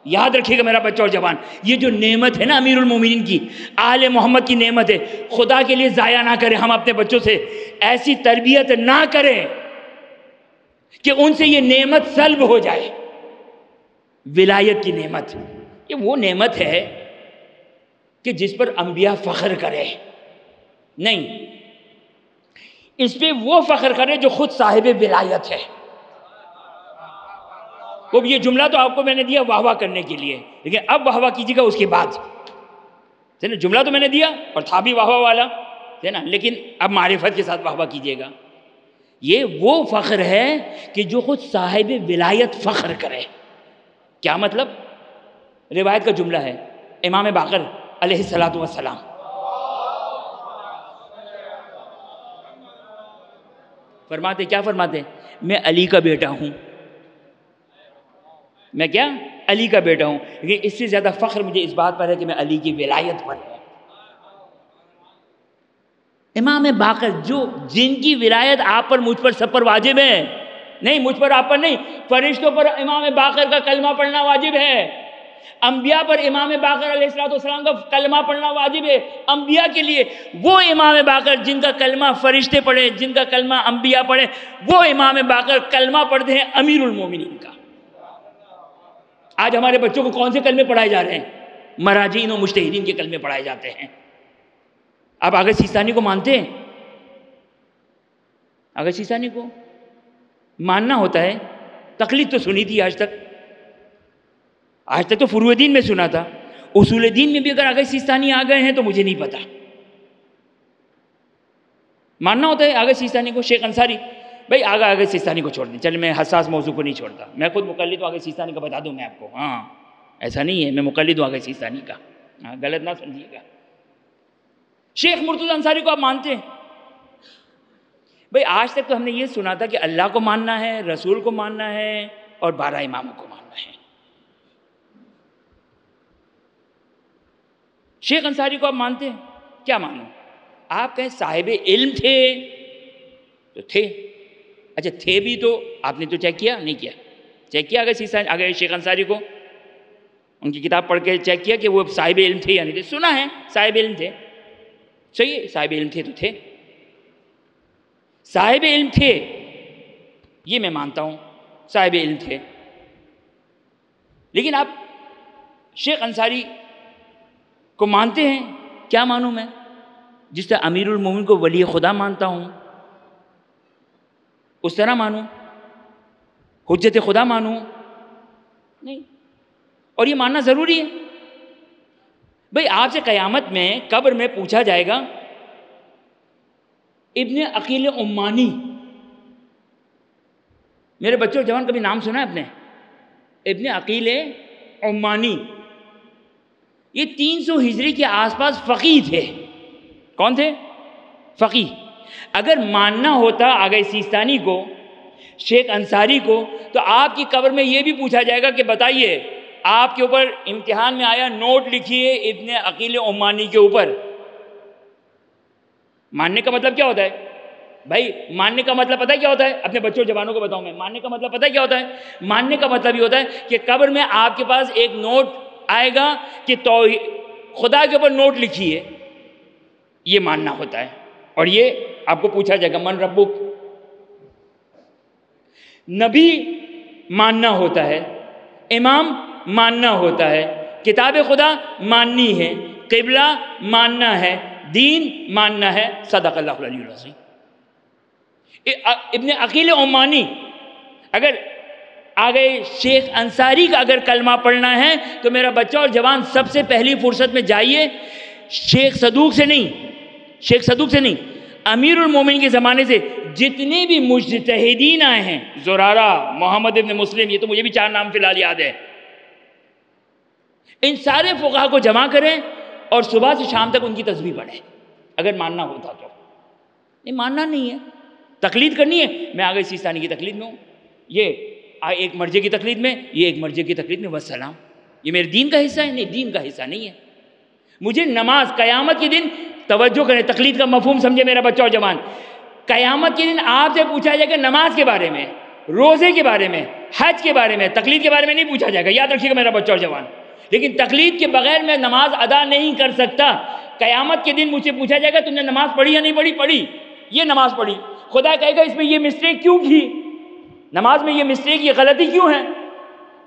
یاد رکھیے گا میرا بچہ اور جوان، یہ جو نعمت ہے نا امیر المومنین کی، آل محمد کی نعمت ہے. خدا کے لیے ضائع نہ کریں. ہم اپنے بچوں سے ایسی تربیت نہ کریں کہ ان سے یہ نعمت سلب ہو جائے. ولایت کی نعمت یہ وہ نعمت ہے کہ جس پر انبیاء فخر کرے. نہیں، اس پہ وہ فخر کرے جو خود صاحب ولایت ہے. وہ یہ جملہ تو آپ کو میں نے دیا واہ واہ کرنے کے لیے، لیکن اب واہ واہ کیجیے گا اس کے بعد. جملہ تو میں نے دیا اور تھا بھی واہ واہ والا ہے نا، لیکن اب معرفت کے ساتھ واہ واہ کیجیے گا. یہ وہ فخر ہے کہ جو خود صاحب ولایت فخر کرے. کیا مطلب؟ روایت کا جملہ ہے امام باقر علیہ الصلوۃ والسلام. فرماتے کیا فرماتے ہیں؟ میں علی کا بیٹا ہوں. میں کیا؟ علی کا بیٹا ہوں. لیکن اس سے زیادہ فخر مجھے اس بات پر ہے کہ میں علی کی ولایت پر ہوں. امام باقر جن کی ولایت آپ پر مجھ پر سب پر واجب ہے. نہیں مجھ پر آپ پر نہیں، فرشتوں پر امام باقر کا کلمہ پڑھنا واجب ہے. انبیاء پر امام باقر علیہ السلام کا کلمہ پڑھنا واجب ہے. انبیاء کے لیے وہ امام باقر جن کا کلمہ فرشتے پڑھے، جن کا کلمہ انبیاء پڑھے، وہ امام باقر کلمہ پڑھتے ہیں امیر المومنین کا. آج ہمارے بچوں کو کون سے کلمے پڑھائے جا رہے ہیں؟ مراجعین و مجتہدین کے کلمے پڑھائے جاتے ہیں. آپ آغا سیستانی کو مانتے ہیں؟ آغا سیستانی کو ماننا ہوتا ہے. تقلید تو سنی تھی آج تک تو فروع دین میں سنا تھا. اصول دین میں بھی اگر آغا سیستانی آ گئے ہیں تو مجھے نہیں پتا. ماننا ہوتا ہے آغا سیستانی کو. شیخ انصاری بھائی آغا سیستانی کو چھوڑ دیں. چل میں حساس موضوع کو نہیں چھوڑتا. میں خود مقلد ہوں آغا سیستانی کا، بتا دوں میں آپ کو. ہاں ایسا نہیں ہے، میں مقلد ہوں آغا سیستانی کا. ہاں غلط نہ سمجھیے گا. شیخ مرتضی انصاری کو آپ مانتے ہیں؟ بھئی آج تک تو ہم نے یہ سنا تھا کہ اللہ کو ماننا ہے، رسول کو ماننا ہے اور 12 اماموں کو ماننا ہے. شیخ انصاری کو آپ مانتے ہیں؟ کیا مانو؟ آپ کہیں صاحب علم تھے تو تھے. اچھا تھے بھی تو آپ نے تو چیک کیا؟ نہیں کیا. چیک کیا اگر شیخ انصاری کو ان کی کتاب پڑھ کے چیک کیا کہ وہ صاحب علم تھے یا نہیں تھے؟ سنا ہے صاحب علم تھے. صحیح ہے، صاحب علم تھے تو تھے. صاحب علم تھے یہ میں مانتا ہوں، صاحب علم تھے. لیکن آپ شیخ انصاری کو مانتے ہیں؟ کیا مانوں میں؟ جس طرح امیر المومنین کو ولی خدا مانتا ہوں اس طرح مانوں؟ حجت خدا مانوں؟ نہیں. اور یہ ماننا ضروری ہے. بھئی آپ سے قیامت میں قبر میں پوچھا جائے گا ابن عقیل عمانی. میرے بچوں جوان کبھی نام سنا ہے اپنے؟ ابن عقیل عمانی. یہ 300 ہجری کے آس پاس فقیہ تھے. کون تھے؟ فقیہ. اگر ماننا ہوتا آغا سیستانی کو، شیخ انصاری کو، تو آپ کی قبر میں یہ بھی پوچھا جائے گا کہ بتائیے آپ کے اوپر امتحان میں آیا نوٹ لکھیے ابن عقیل عمانی کے اوپر. ماننے کا مطلب کیا ہوتا ہے؟ بھائی ماننے کا مطلب پتہ ہے کیا ہوتا ہے؟ اپنے بچوں جوانوں کو بتاؤں میں. ماننے کا مطلب پتہ ہے کیا ہوتا ہے؟ ماننے کا مطلب یہ ہوتا ہے کہ قبر میں آپ کے پاس ایک نوٹ آئے گا کہ خدا کے اوپر نوٹ لکھیے. یہ ماننا ہوتا ہے. اور یہ آپ کو پوچھا جائے گا من ربک. نبی ماننا ہوتا ہے، امام ماننا ہوتا ہے، کتاب خدا ماننی ہے، قبلہ ماننا ہے، دین ماننا ہے. صدق اللہ العلی العظیم. ابن عقیل عمانی اگر آگے شیخ انصاری کا اگر کلمہ پڑھنا ہے تو میرا بچہ اور جوان سب سے پہلی فرصت میں جائیے شیخ صدوق سے نہیں، امیر المومنین کے زمانے سے جتنے بھی مجتہدین آئے ہیں، زرارہ، محمد ابن مسلم، یہ تو مجھے بھی 4 نام فی الحال یاد ہے، ان سارے فقہا کو جمع کریں اور صبح سے شام تک ان کی تسبیح پڑھیں اگر ماننا ہوتا تو. نہیں ماننا نہیں ہے، تقلید کرنی ہے. میں آغا سیستانی کی تقلید میں ہوں، یہ ایک مرجع کی تقلید میں، یہ ایک مرجع کی تقلید میں. والسلام. یہ میرے دین کا حصہ ہے؟ نہیں، دین کا حصہ نہیں ہے. مجھے نماز قیامت کے دن، توجہ کریں تقلید کا مفہوم سمجھے میرا بچہ اور جوان. قیامت کے دن آپ سے پوچھا جائے گا نماز کے بارے میں، روزے کے بارے میں، حج کے بارے میں، تقلید کے بارے میں نہیں پوچھا جائے گا. یاد رکھیے گا میرا بچہ اور جوان. لیکن تقلید کے بغیر میں نماز ادا نہیں کر سکتا. قیامت کے دن مجھ سے پوچھا جائے گا تم نے نماز پڑھی یا نہیں پڑھی؟ پڑھی. یہ نماز پڑھی. خدا کہے گا اس میں یہ مسٹیک کیوں کی؟ نماز میں یہ مسٹیک، یہ غلطی کیوں ہے؟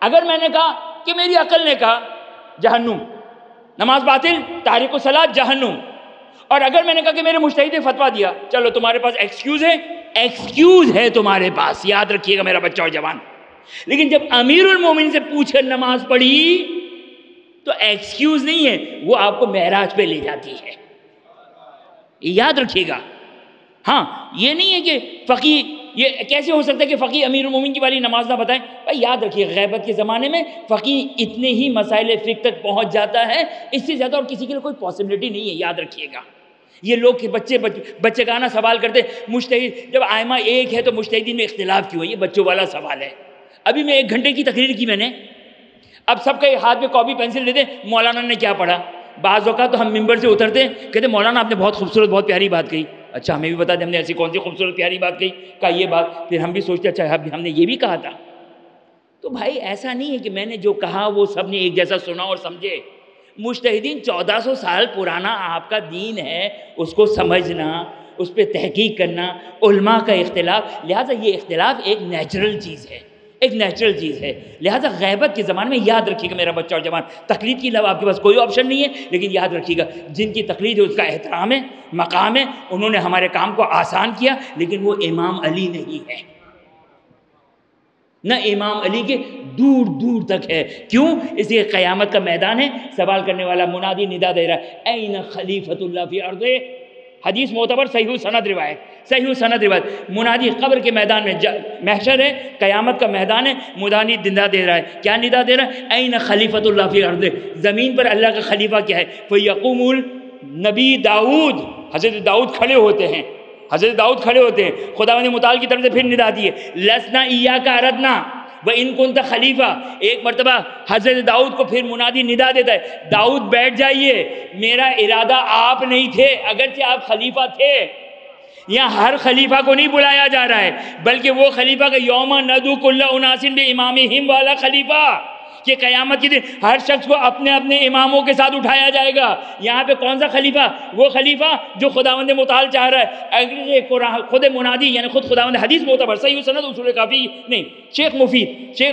اگر میں نے کہا کہ میری عقل نے کہا جہنم، نماز باطل، تاریک الصلاۃ جہنم. اور اگر میں نے کہا کہ میرے مجتہد نے فتویٰ دیا، چلو تمہارے پاس ایکسکیوز ہے تمہارے پاس. یاد رکھیے گا میرا بچہ اور جوان. لیکن جب امیر المومنین سے پوچھ کر نماز پڑھی تو ایکسکیوز نہیں ہے، وہ آپ کو معراج پہ لے جاتی ہے. یاد رکھیے گا. ہاں یہ نہیں ہے کہ فقیہ یہ کیسے ہو سکتا ہے کہ فقیہ امیر المومنین کی والی نماز نہ بتائیں؟ بھائی یاد رکھیے غیبت کے زمانے میں فقیہ اتنے ہی مسائل فقہ تک پہنچ جاتا ہے، اس سے زیادہ اور کسی کے لیے کوئی پاسبلٹی نہیں ہے، یاد رکھیے گا۔ یہ لوگ کہ بچے گانا سوال کرتے مجتہد، جب آئمہ ایک ہے تو مجتہدین میں اختلاف کیوں ہے؟ یہ بچوں والا سوال ہے۔ ابھی میں 1 گھنٹے کی تقریر کی میں نے، اب سب کے ہاتھ میں کاپی پینسل دے دیں، مولانا نے کیا پڑھا؟ بعض اوقات تو ہم ممبر سے اترتے ہیں، کہتے مولانا آپ نے بہت خوبصورت بہت پیاری بات کہی۔ اچھا ہمیں بھی بتا دیں ہم نے ایسی کون سی خوبصورت پیاری بات کہی؟ کہا یہ بات، پھر ہم بھی سوچتے اچھا ہم نے یہ بھی کہا تھا۔ تو بھائی ایسا نہیں ہے کہ میں نے جو کہا وہ سب نے ایک جیسا سنا اور سمجھے۔ مجتہدین 1400 سال پرانا آپ کا دین ہے، اس کو سمجھنا، اس پہ تحقیق کرنا، علماء کا اختلاف، لہٰذا یہ اختلاف ایک نیچرل چیز ہے، ایک نیچرل چیز ہے۔ لہٰذا غیبت کے زمانے میں یاد رکھیے گا میرا بچہ اور جوان، تقلید کے علاوہ آپ کے پاس کوئی آپشن نہیں ہے، لیکن یاد رکھیے گا جن کی تقلید ہے اس کا احترام ہے، مقام ہے، انہوں نے ہمارے کام کو آسان کیا، لیکن وہ امام علی نہیں ہے، نہ امام علی کے دور دور تک ہے۔ کیوں؟ اس لیے قیامت کا میدان ہے، سوال کرنے والا منادی ندا دے رہا ہے این خلیفۃ اللہ فی ارضہ، حدیث معتبر صحیح سند روایت، منادی قبر کے میدان میں، محشر ہے، قیامت کا میدان ہے، منادی ندا دے رہا ہے، کیا ندا دے رہا ہے؟ این خلیفۃ اللہ فی ارضہ، زمین پر اللہ کا خلیفہ کیا ہے؟ فیقوم النبی داؤد، حضرت داؤد کھڑے ہوتے ہیں، خداوند متعال کی طرف سے پھر ندا دیے لسنا ایاک اردنا وان کنت خلیفہ۔ ایک مرتبہ حضرت داؤد کو پھر منادی ندا دیتا ہے داؤد بیٹھ جائیے، میرا ارادہ آپ نہیں تھے، اگرچہ آپ خلیفہ تھے۔ یہاں ہر خلیفہ کو نہیں بلایا جا رہا ہے، بلکہ وہ خلیفہ کا یوم ندعو کل اناس بامامہم والا خلیفہ، کہ قیامت کے دن ہر شخص کو اپنے اپنے اماموں کے ساتھ اٹھایا جائے گا۔ یہاں پہ کون سا خلیفہ؟ وہ خلیفہ جو خداوند متعال چاہ رہا ہے۔ اگر خود منادی یعنی خود خداوند، حدیث معتبر صحیح سند اصول کافی نہیں، شیخ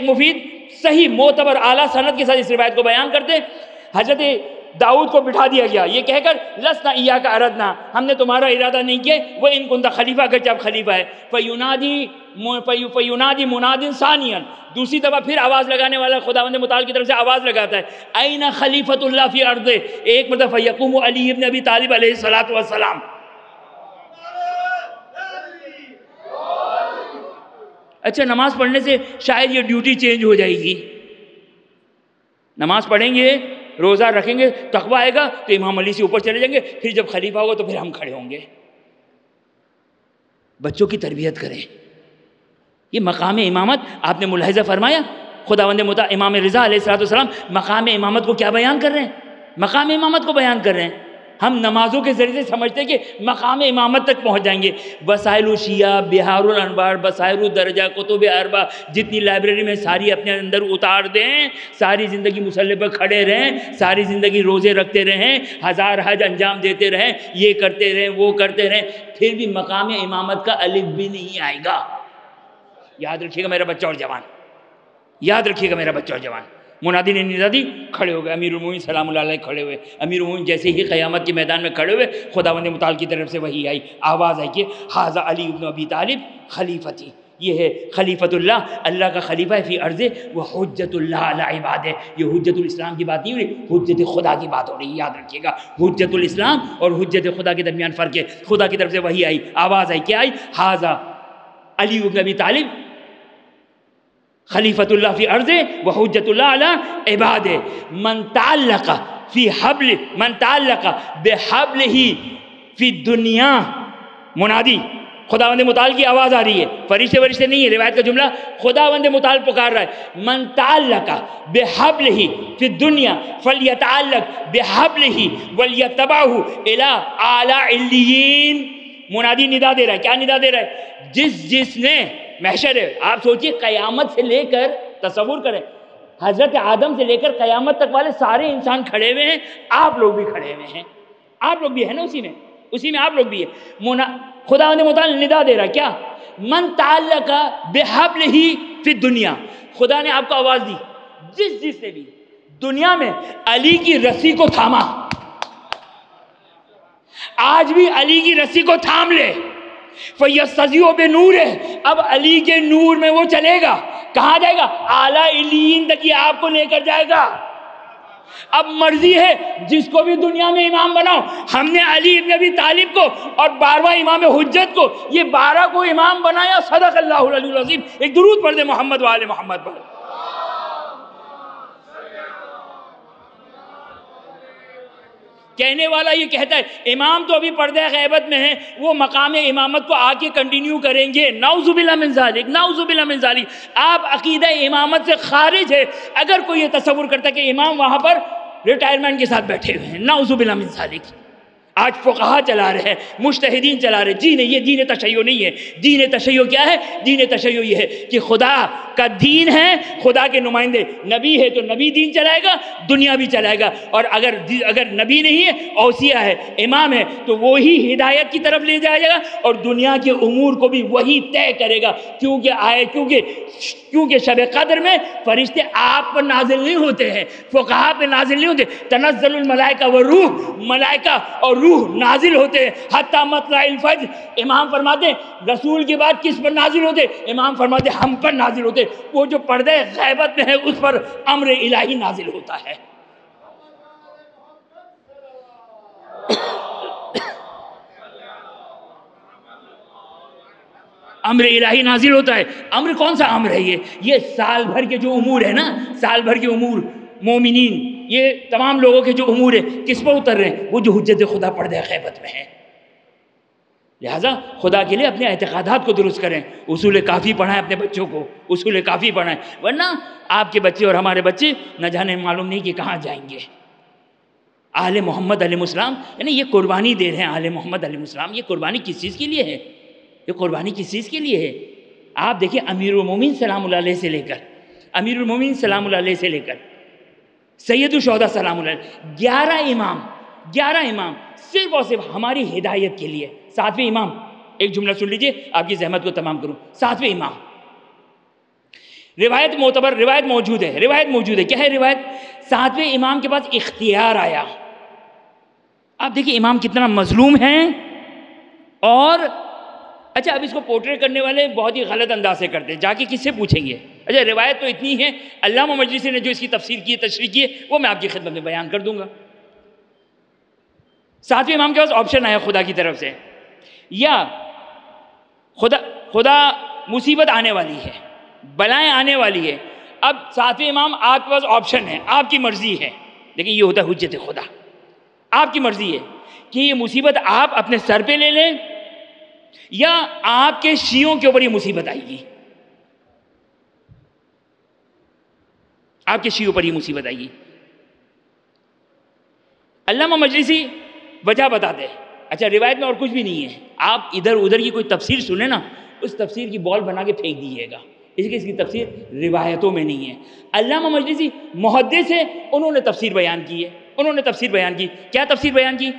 مفید صحیح معتبر اعلیٰ سند کے ساتھ اس روایت کو بیان کرتے، حضرت داؤد کو بٹھا دیا گیا یہ کہہ کر لسنا ایاک اردنا، ہم نے تمہارا ارادہ نہیں کیا، وہ ان کنت خلیفہ، اگرچہ آپ خلیفہ ہے۔ فینادی مناد ثانیا، دوسری دفعہ پھر آواز لگانے والا خداوند متعال کی طرف سے آواز لگاتا ہے این خلیفۃ اللہ فی ارضہ، ایک مرتبہ فیقوم علی ابن ابی طالب علیہ الصلوۃ والسلام۔ اچھا نماز پڑھنے سے شاید یہ ڈیوٹی چینج ہو جائے گی، نماز پڑھیں گے، روزہ رکھیں گے، تقویٰ آئے گا تو امام علی سے اوپر چلے جائیں گے، پھر جب خلیفہ ہوگا تو پھر ہم کھڑے ہوں گے۔ بچوں کی تربیت کریں، یہ مقام امامت آپ نے ملاحظہ فرمایا، خداوند متعال امام رضا علیہ السلام مقام امامت کو کیا بیان کر رہے ہیں؟ مقام امامت کو بیان کر رہے ہیں۔ ہم نمازوں کے ذریعے سے سمجھتے ہیں کہ مقام امامت تک پہنچ جائیں گے۔ وسائل الشیعہ، بہار الانوار، بصائر الدرجہ، کتب اربع، جتنی لائبریری میں ساری اپنے اندر اتار دیں، ساری زندگی مصلی پر کھڑے رہیں، ساری زندگی روزے رکھتے رہیں، 1000 حج انجام دیتے رہیں، یہ کرتے رہیں وہ کرتے رہیں، پھر بھی مقام امامت کا الف بھی نہیں آئے گا۔ یاد رکھیے گا میرا بچہ اور جوان، یاد رکھیے گا میرا بچہ اور جوان۔ منادی نے ندا دی، کھڑے ہو گئے، امیر المومنین سلام اللہ علیہ کھڑے ہوئے۔ امیر المومنین جیسے ہی قیامت کے میدان میں کھڑے ہوئے، خداوند متعال کی طرف سے وحی آئی، آواز آئی کہ ھذا علی بن ابی طالب خلیفتی، یہ ہے خلیفۃ اللہ، اللہ کا خلیفہ ہے فی ارضہ، وہ حجت اللہ علی عبادہ۔ یہ حجت الاسلام کی بات نہیں ہو رہی، حجت خدا کی بات ہو رہی ہے، یاد رکھیے گا حجت الاسلام اور حجت خدا کے درمیان فرق ہے۔ خدا کی طرف سے وحی آئی، آواز آئی، کیا آئی؟ ھذا علی بن ابی طالب خلیفۃ اللہ فی ارضہ و حجت اللہ علی عبادہ، من تعلق بحبلہ فی الدنیا۔ منادی خداوند متعال کی آواز آ رہی ہے، فرشتے نہیں ہے، روایت کا جملہ خداوند متعال پکار رہا ہے، من تعلق بحبلہ فی الدنیا فلیتعلق بحبلہ ولیتبعہ الی اعلی علیین۔ منادی ندا دے رہا ہے، کیا ندا دے رہا ہے؟ جس نے محشر ہے، آپ سوچئے قیامت سے لے کر، تصور کریں حضرت آدم سے لے کر قیامت تک والے سارے انسان کھڑے ہوئے ہیں، آپ لوگ بھی کھڑے ہوئے ہیں، آپ لوگ بھی ہیں نا اسی میں آپ لوگ بھی ہیں۔ خداوند متعال ندا دے رہا ہے، کیا؟ من تعلق بحبلہ فی الدنیا، خدا نے آپ کو آواز دی، جس نے بھی دنیا میں علی کی رسی کو تھاما، آج بھی علی کی رسی کو تھام لے، فَيَسْتَزِعُ بِنُورِهِ، اب علی کے نور میں وہ چلے گا، کہاں جائے گا؟ اعلیٰ علیین تک یہ آپ کو لے کر جائے گا۔ اب مرضی ہے جس کو بھی دنیا میں امام بناؤ. ہم نے علی ابن ابی طالب کو اور 12واں امام حجت کو، یہ 12 کو امام بنایا. صدق اللہ العلی العظیم. ایک درود پڑھ دے محمد و آل محمد پر. کہنے والا یہ کہتا ہے امام تو ابھی پردہ غیبت میں ہے، وہ مقام امامت کو آ کے کنٹینیو کریں گے. نعوذ باللہ من ذالک، نعوذ باللہ من ذالک. آپ عقیدہ امامت سے خارج ہے اگر کوئی یہ تصور کرتا کہ امام وہاں پر ریٹائرمنٹ کے ساتھ بیٹھے ہوئے ہیں. نعوذ باللہ من ذالک. آج فقہا چلا رہے ہیں، مجتہدین چلا رہے. جی نہیں، یہ دین تشیع نہیں ہے. دین تشیع کیا ہے؟ دین تشیع یہ ہے کہ خدا کا دین ہے، خدا کے نمائندے نبی ہے تو نبی دین چلائے گا، دنیا بھی چلائے گا. اور اگر نبی نہیں ہے، اوصیہ ہے، امام ہے، تو وہی ہدایت کی طرف لے جائے گا اور دنیا کے امور کو بھی وہی طے کرے گا. کیونکہ شب قدر میں فرشتے آپ پر نازل نہیں ہوتے ہیں، فقہا پہ نازل نہیں ہوتے. تنزل الملائکہ والروح، ملائکہ اور روح نازل ہوتے ہیں حتی مطلع الفجر. امام فرماتے ہیں رسول کے بعد کس پر نازل ہوتے؟ امام فرماتے ہیں ہم پر نازل ہوتے. وہ جو پردہ غیبت میں ہے اس پر امر الہی نازل ہوتا ہے. امر الہی نازل ہوتا ہے. امر کون سا امر ہے؟ یہ سال بھر کے جو امور ہے نا، سال بھر کے امور مومنین، یہ تمام لوگوں کے جو امور ہیں کس پر اتر رہے ہیں؟ وہ جو حجت خدا پردہ غیبت میں ہے. لہٰذا خدا کے لیے اپنے اعتقادات کو درست کریں. اصول کافی پڑھائیں اپنے بچوں کو، اصول کافی پڑھائیں، ورنہ آپ کے بچے اور ہمارے بچے نہ جانے معلوم نہیں کہ کہاں جائیں گے. آل محمد علیہ السلام یعنی یہ قربانی دے رہے ہیں. آل محمد علیہ السلام یہ قربانی کس چیز کے لیے ہے؟ یہ قربانی کس چیز کے لیے ہے؟ آپ دیکھیں امیر المومنین سلام اللہ علیہ سے لے کر، امیر المومنین سلام اللہ علیہ سے لے کر سید الشہداء سلام اللہ علیہ، 11 امام صرف اور صرف ہماری ہدایت کے لیے. 7ویں امام، ایک جملہ سن لیجئے آپ کی زحمت کو تمام کروں. 7ویں امام، روایت معتبر، روایت موجود ہے. کیا ہے روایت؟ 7ویں امام کے پاس اختیار آیا. آپ دیکھیں امام کتنا مظلوم ہیں. اور اچھا اب اس کو پورٹریٹ کرنے والے بہت ہی غلط انداز سے کرتے ہیں. جا کے کس سے پوچھیں گے؟ اچھا روایت تو اتنی ہے، علامہ مجلسی نے جو اس کی تفسیر کی، تشریح کی ہے، وہ میں آپ کی خدمت میں بیان کر دوں گا. 7ویں امام کے پاس آپشن آیا خدا کی طرف سے، یا خدا مصیبت آنے والی ہے، بلائیں آنے والی ہے. اب 7ویں امام آپ کے پاس آپشن ہے، آپ کی مرضی ہے. لیکن یہ ہوتا ہے حجت خدا. آپ کی مرضی ہے کہ یہ مصیبت آپ اپنے سر پہ لے لیں یا آپ کے شیعوں کے اوپر یہ مصیبت آئے گی. آپ کے شیعوں پر یہ مصیبت آئے گی. علامہ مجلسی وجہ بتاتے ہیں. اچھا روایت میں اور کچھ بھی نہیں ہے، آپ ادھر ادھر کی کوئی تفسیر سنیں نا، اس تفسیر کی بال بنا کے پھینک دیجیے گا. اس کی تفسیر روایتوں میں نہیں ہے. علامہ مجلسی محدث ہے، انہوں نے تفسیر بیان کی ہے. کیا تفسیر بیان کی؟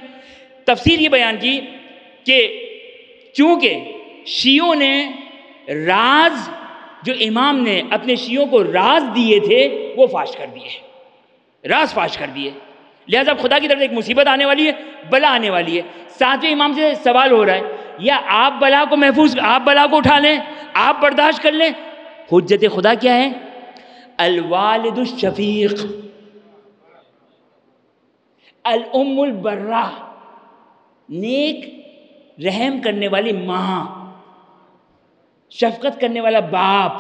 تفسیر یہ بیان کی کہ چونکہ شیعوں نے راز، جو امام نے اپنے شیعوں کو راز دیے تھے وہ فاش کر دیے، راز فاش کر دیے. لہٰذا اب خدا کی طرف سے ایک مصیبت آنے والی ہے، بلا آنے والی ہے. 7ویں امام سے سوال ہو رہا ہے یا آپ بلا کو محفوظ، آپ بلا کو اٹھا لیں، آپ برداشت کر لیں. حجت خدا کیا ہے؟ الوالد الشفیق، الام البرہ، نیک رحم کرنے والی ماں، شفقت کرنے والا باپ،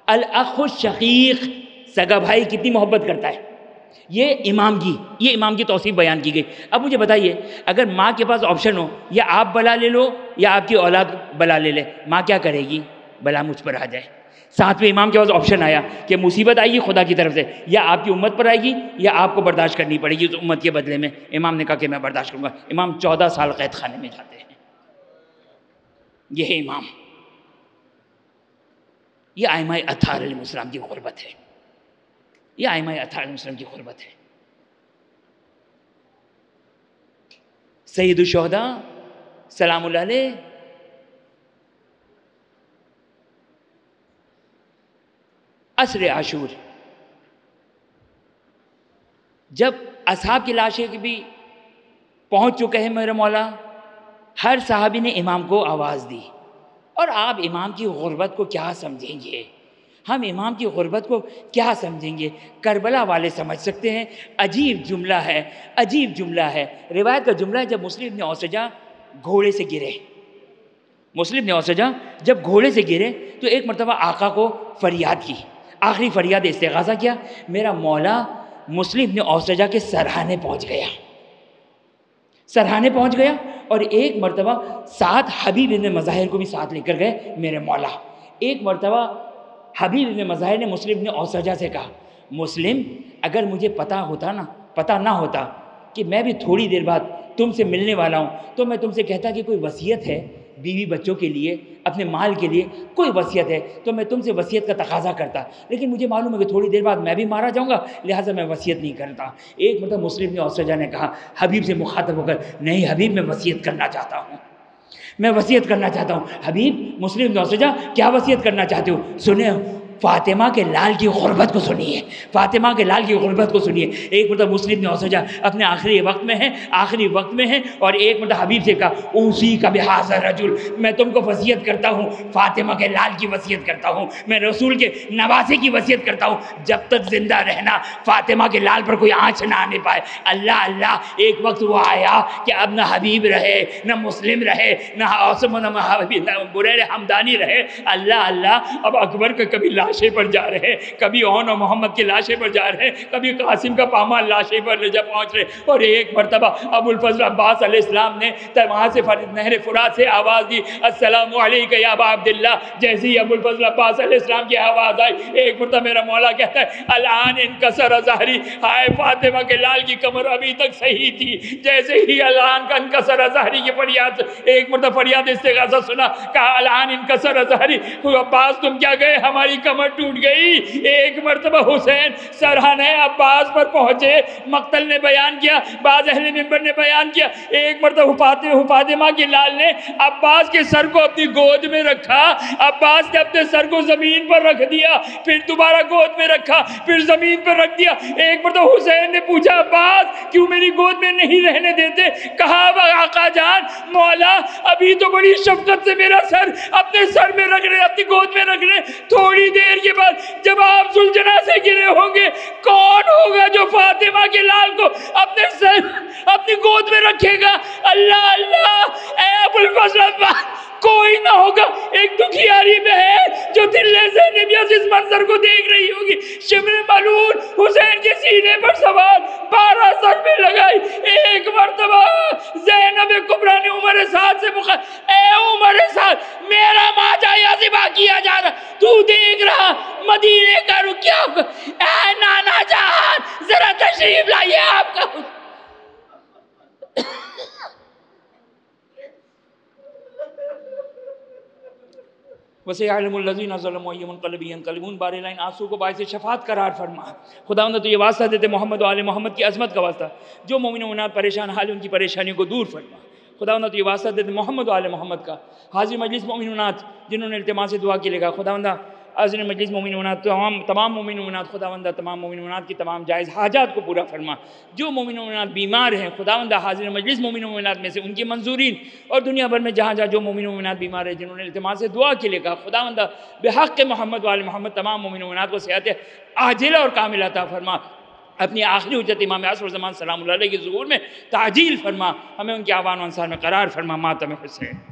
الاخ الشقیق، سگا بھائی کتنی محبت کرتا ہے. یہ امام کی توصیف بیان کی گئی. اب مجھے بتائیے اگر ماں کے پاس آپشن ہو یا آپ بلا لے لو یا آپ کی اولاد بلا لے لے، ماں کیا کرے گی؟ بلا مجھ پر آ جائے. 7ویں امام کے پاس آپشن آیا کہ مصیبت آئے گی خدا کی طرف سے، یا آپ کی امت پر آئے گی یا آپ کو برداشت کرنی پڑے گی اس امت کے بدلے میں. امام نے کہا کہ میں برداشت کروں گا. امام 14 سال قید خانے میں جاتے ہیں. یہ ہے امام. یہ ائمہ اطہار علیہ السلام کی غربت ہے. یہ ائمہ اطہار علیہ السلام کی غربت ہے. سید الشہداء سلام اللہ علیہ عصر عاشور، جب اصحاب کی لاشیں بھی پہنچ چکے ہیں میرے مولا، ہر صحابی نے امام کو آواز دی. اور آپ امام کی غربت کو کیا سمجھیں گے؟ ہم امام کی غربت کو کیا سمجھیں گے؟ کربلا والے سمجھ سکتے ہیں۔ عجیب جملہ ہے، عجیب جملہ ہے۔ روایت کا جملہ ہے جب مسلم بن اوسجہ گھوڑے سے گرے، مسلم بن اوسجہ جب گھوڑے سے گرے تو ایک مرتبہ آقا کو فریاد کی، آخری فریاد استغاثہ کیا، میرا مولا مسلم بن اوسجہ کے سرہانے پہنچ گیا، سرہانے پہنچ گیا، اور ایک مرتبہ ساتھ حبیب بن مظاہر کو بھی ساتھ لے کر گئے میرے مولا۔ ایک مرتبہ حبیب بن مظاہر نے مسلم بن اوسجہ سے کہا، مسلم اگر مجھے پتہ نہ ہوتا کہ میں بھی تھوڑی دیر بعد تم سے ملنے والا ہوں تو میں تم سے کہتا کہ کوئی وصیت ہے بیوی بچوں کے لیے، اپنے مال کے لیے کوئی وصیت ہے تو میں تم سے وصیت کا تقاضا کرتا، لیکن مجھے معلوم ہے کہ تھوڑی دیر بعد میں بھی مارا جاؤں گا، لہٰذا میں وصیت نہیں کرتا۔ ایک مرتبہ مسلم بن اوسجہ نے کہا حبیب سے مخاطب ہو کر، نہیں حبیب میں وصیت کرنا چاہتا ہوں، میں وصیت کرنا چاہتا ہوں۔ حبیب، مسلم بن اوسجہ کیا وصیت کرنا چاہتے ہو؟ سنیں، فاطمہ کے لال کی غربت کو سنیے، فاطمہ کے لال کی غربت کو سنیے۔ ایک مرتبہ مسلم بن اوسجہ اپنے آخری وقت میں ہیں اور ایک مرتبہ حبیب سے کہا، اوصی کا بہذا الرجل، میں تم کو وصیت کرتا ہوں، فاطمہ کے لال کی وصیت کرتا ہوں، میں رسول کے نواسے کی وصیت کرتا ہوں، جب تک زندہ رہنا فاطمہ کے لال پر کوئی آنچ نہ آنے پائے۔ اللہ اللہ، ایک وقت وہ آیا کہ اب نہ حبیب رہے، نہ مسلم رہے، نہ عاصم، نہ بریر حمدانی رہے۔ اللہ اللہ، اب اکبر کا کبھی لاشیں پر جا رہے، کبھی اون اور محمد کی لاشیں پر جا رہے، کبھی قاسم کا پامال لاشیں پر جب پہنچ رہے، اور ایک مرتبہ ابو الفضل عباس علیہ السلام نے وہاں سے نہر فرات سے آواز دی، السلام علیکہ یا ابا عبداللہ۔ جیسے ہی ابو الفضل عباس علیہ السلام کی آواز آئی، ایک مرتبہ میرا مولا کہتا ہے، الان انکسر ظہری، ہائے فاطمہ کے لال کی کمر ابھی تک صحیح تھی، جیسے ہی الان کا انکسر ظہری کی فریاد، ایک مرتبہ فریاد استغاثہ سنا، کہا الان انکسر ظہری، عباس تم کیا گئے، ہماری کمر ٹوٹ گئی۔ ایک مرتبہ حسین سرہانہ عباس پر پہنچے، مقتل نے بیان کیا، بعض اہل منبر نے بیان کیا، ایک مرتبہ فاطمہ کی لال نے عباس کے سر کو اپنی گود میں رکھا، عباس نے اپنے سر کو زمین پر رکھ دیا، پھر دوبارہ گود میں رکھا، پھر زمین پر رکھ دیا۔ ایک مرتبہ حسین نے پوچھا، عباس کیوں میری گود میں نہیں رہنے دیتے؟ کہا آقا جان، مولا ابھی تو بڑی شفقت سے میرا سر اپنے سر میں رکھ رہے، اپنی گود میں رکھ رہے، تھوڑی دیر کے بعد جب آپ ذوالجناح سے گرے ہوں گے، کون ہوگا جو فاطمہ کے لال کو اپنے سر اپنی گود میں رکھے گا؟ اللہ اللہ، اے ابو الفضل عباس، کوئی نہ ہوگا۔ ایک دکھیاری بہن جو دل زینبیہ سے اس منظر کو دیکھ رہی ہوگی، شمر ملول حسین کے سینے پر سوار، 12 سر میں لگائی۔ ایک مرتبہ زینب کبریٰ نے عمر سعد سے اے عمر سعد، میرا ماجا یا ذبح کیا جا رہا، تو دیکھ رہا مدینے کا رکیا، اے نانا جان ذرا تشریف لائیے آپ کا۔ وَسَيَعْلَمُ الَّذِينَ ظَلَمُوا أَيُّ مُنقَلَبٍ يَنقَلِبُونَ۔ بار لائن آنسو کو باعث شفاعت قرار فرما۔ خداوند تو یہ واسطہ دیتے محمد و آل محمد کی عظمت کا واسطہ، جو مومن و مومنات پریشان حال ان کی پریشانیوں کو دور فرما۔ خداوند تو یہ واسطہ دیتے محمد و آل محمد کا۔ حاضر مجلس مومن و مومنات جنہوں نے التماس سے دعا کی لے گا، خداوند حاضر مجلس مومن و مومنات، تمام مومن و مومنات، خداوند تمام مومن و مومنات کی تمام جائز حاجات کو پورا فرما۔ جو مومن و مومنات بیمار ہیں، خداوند حاضر مجلس مومن و مومنات میں سے ان کی منظورین، اور دنیا بھر میں جہاں جہاں جو مومن و مومنات بیمار ہیں جنہوں نے التماس سے دعا کی لے گا، خداوند بحق محمد و آل محمد تمام مومن و مومنات کو صحت عاجلہ اور کاملہ عطا فرما۔ اپنی آخری حجت امام عصر زمان سلام اللہ علیہ کے ظہور میں تعجیل فرما، ہمیں ان کے آوان و انصار میں قرار فرما۔ ماتم حسین۔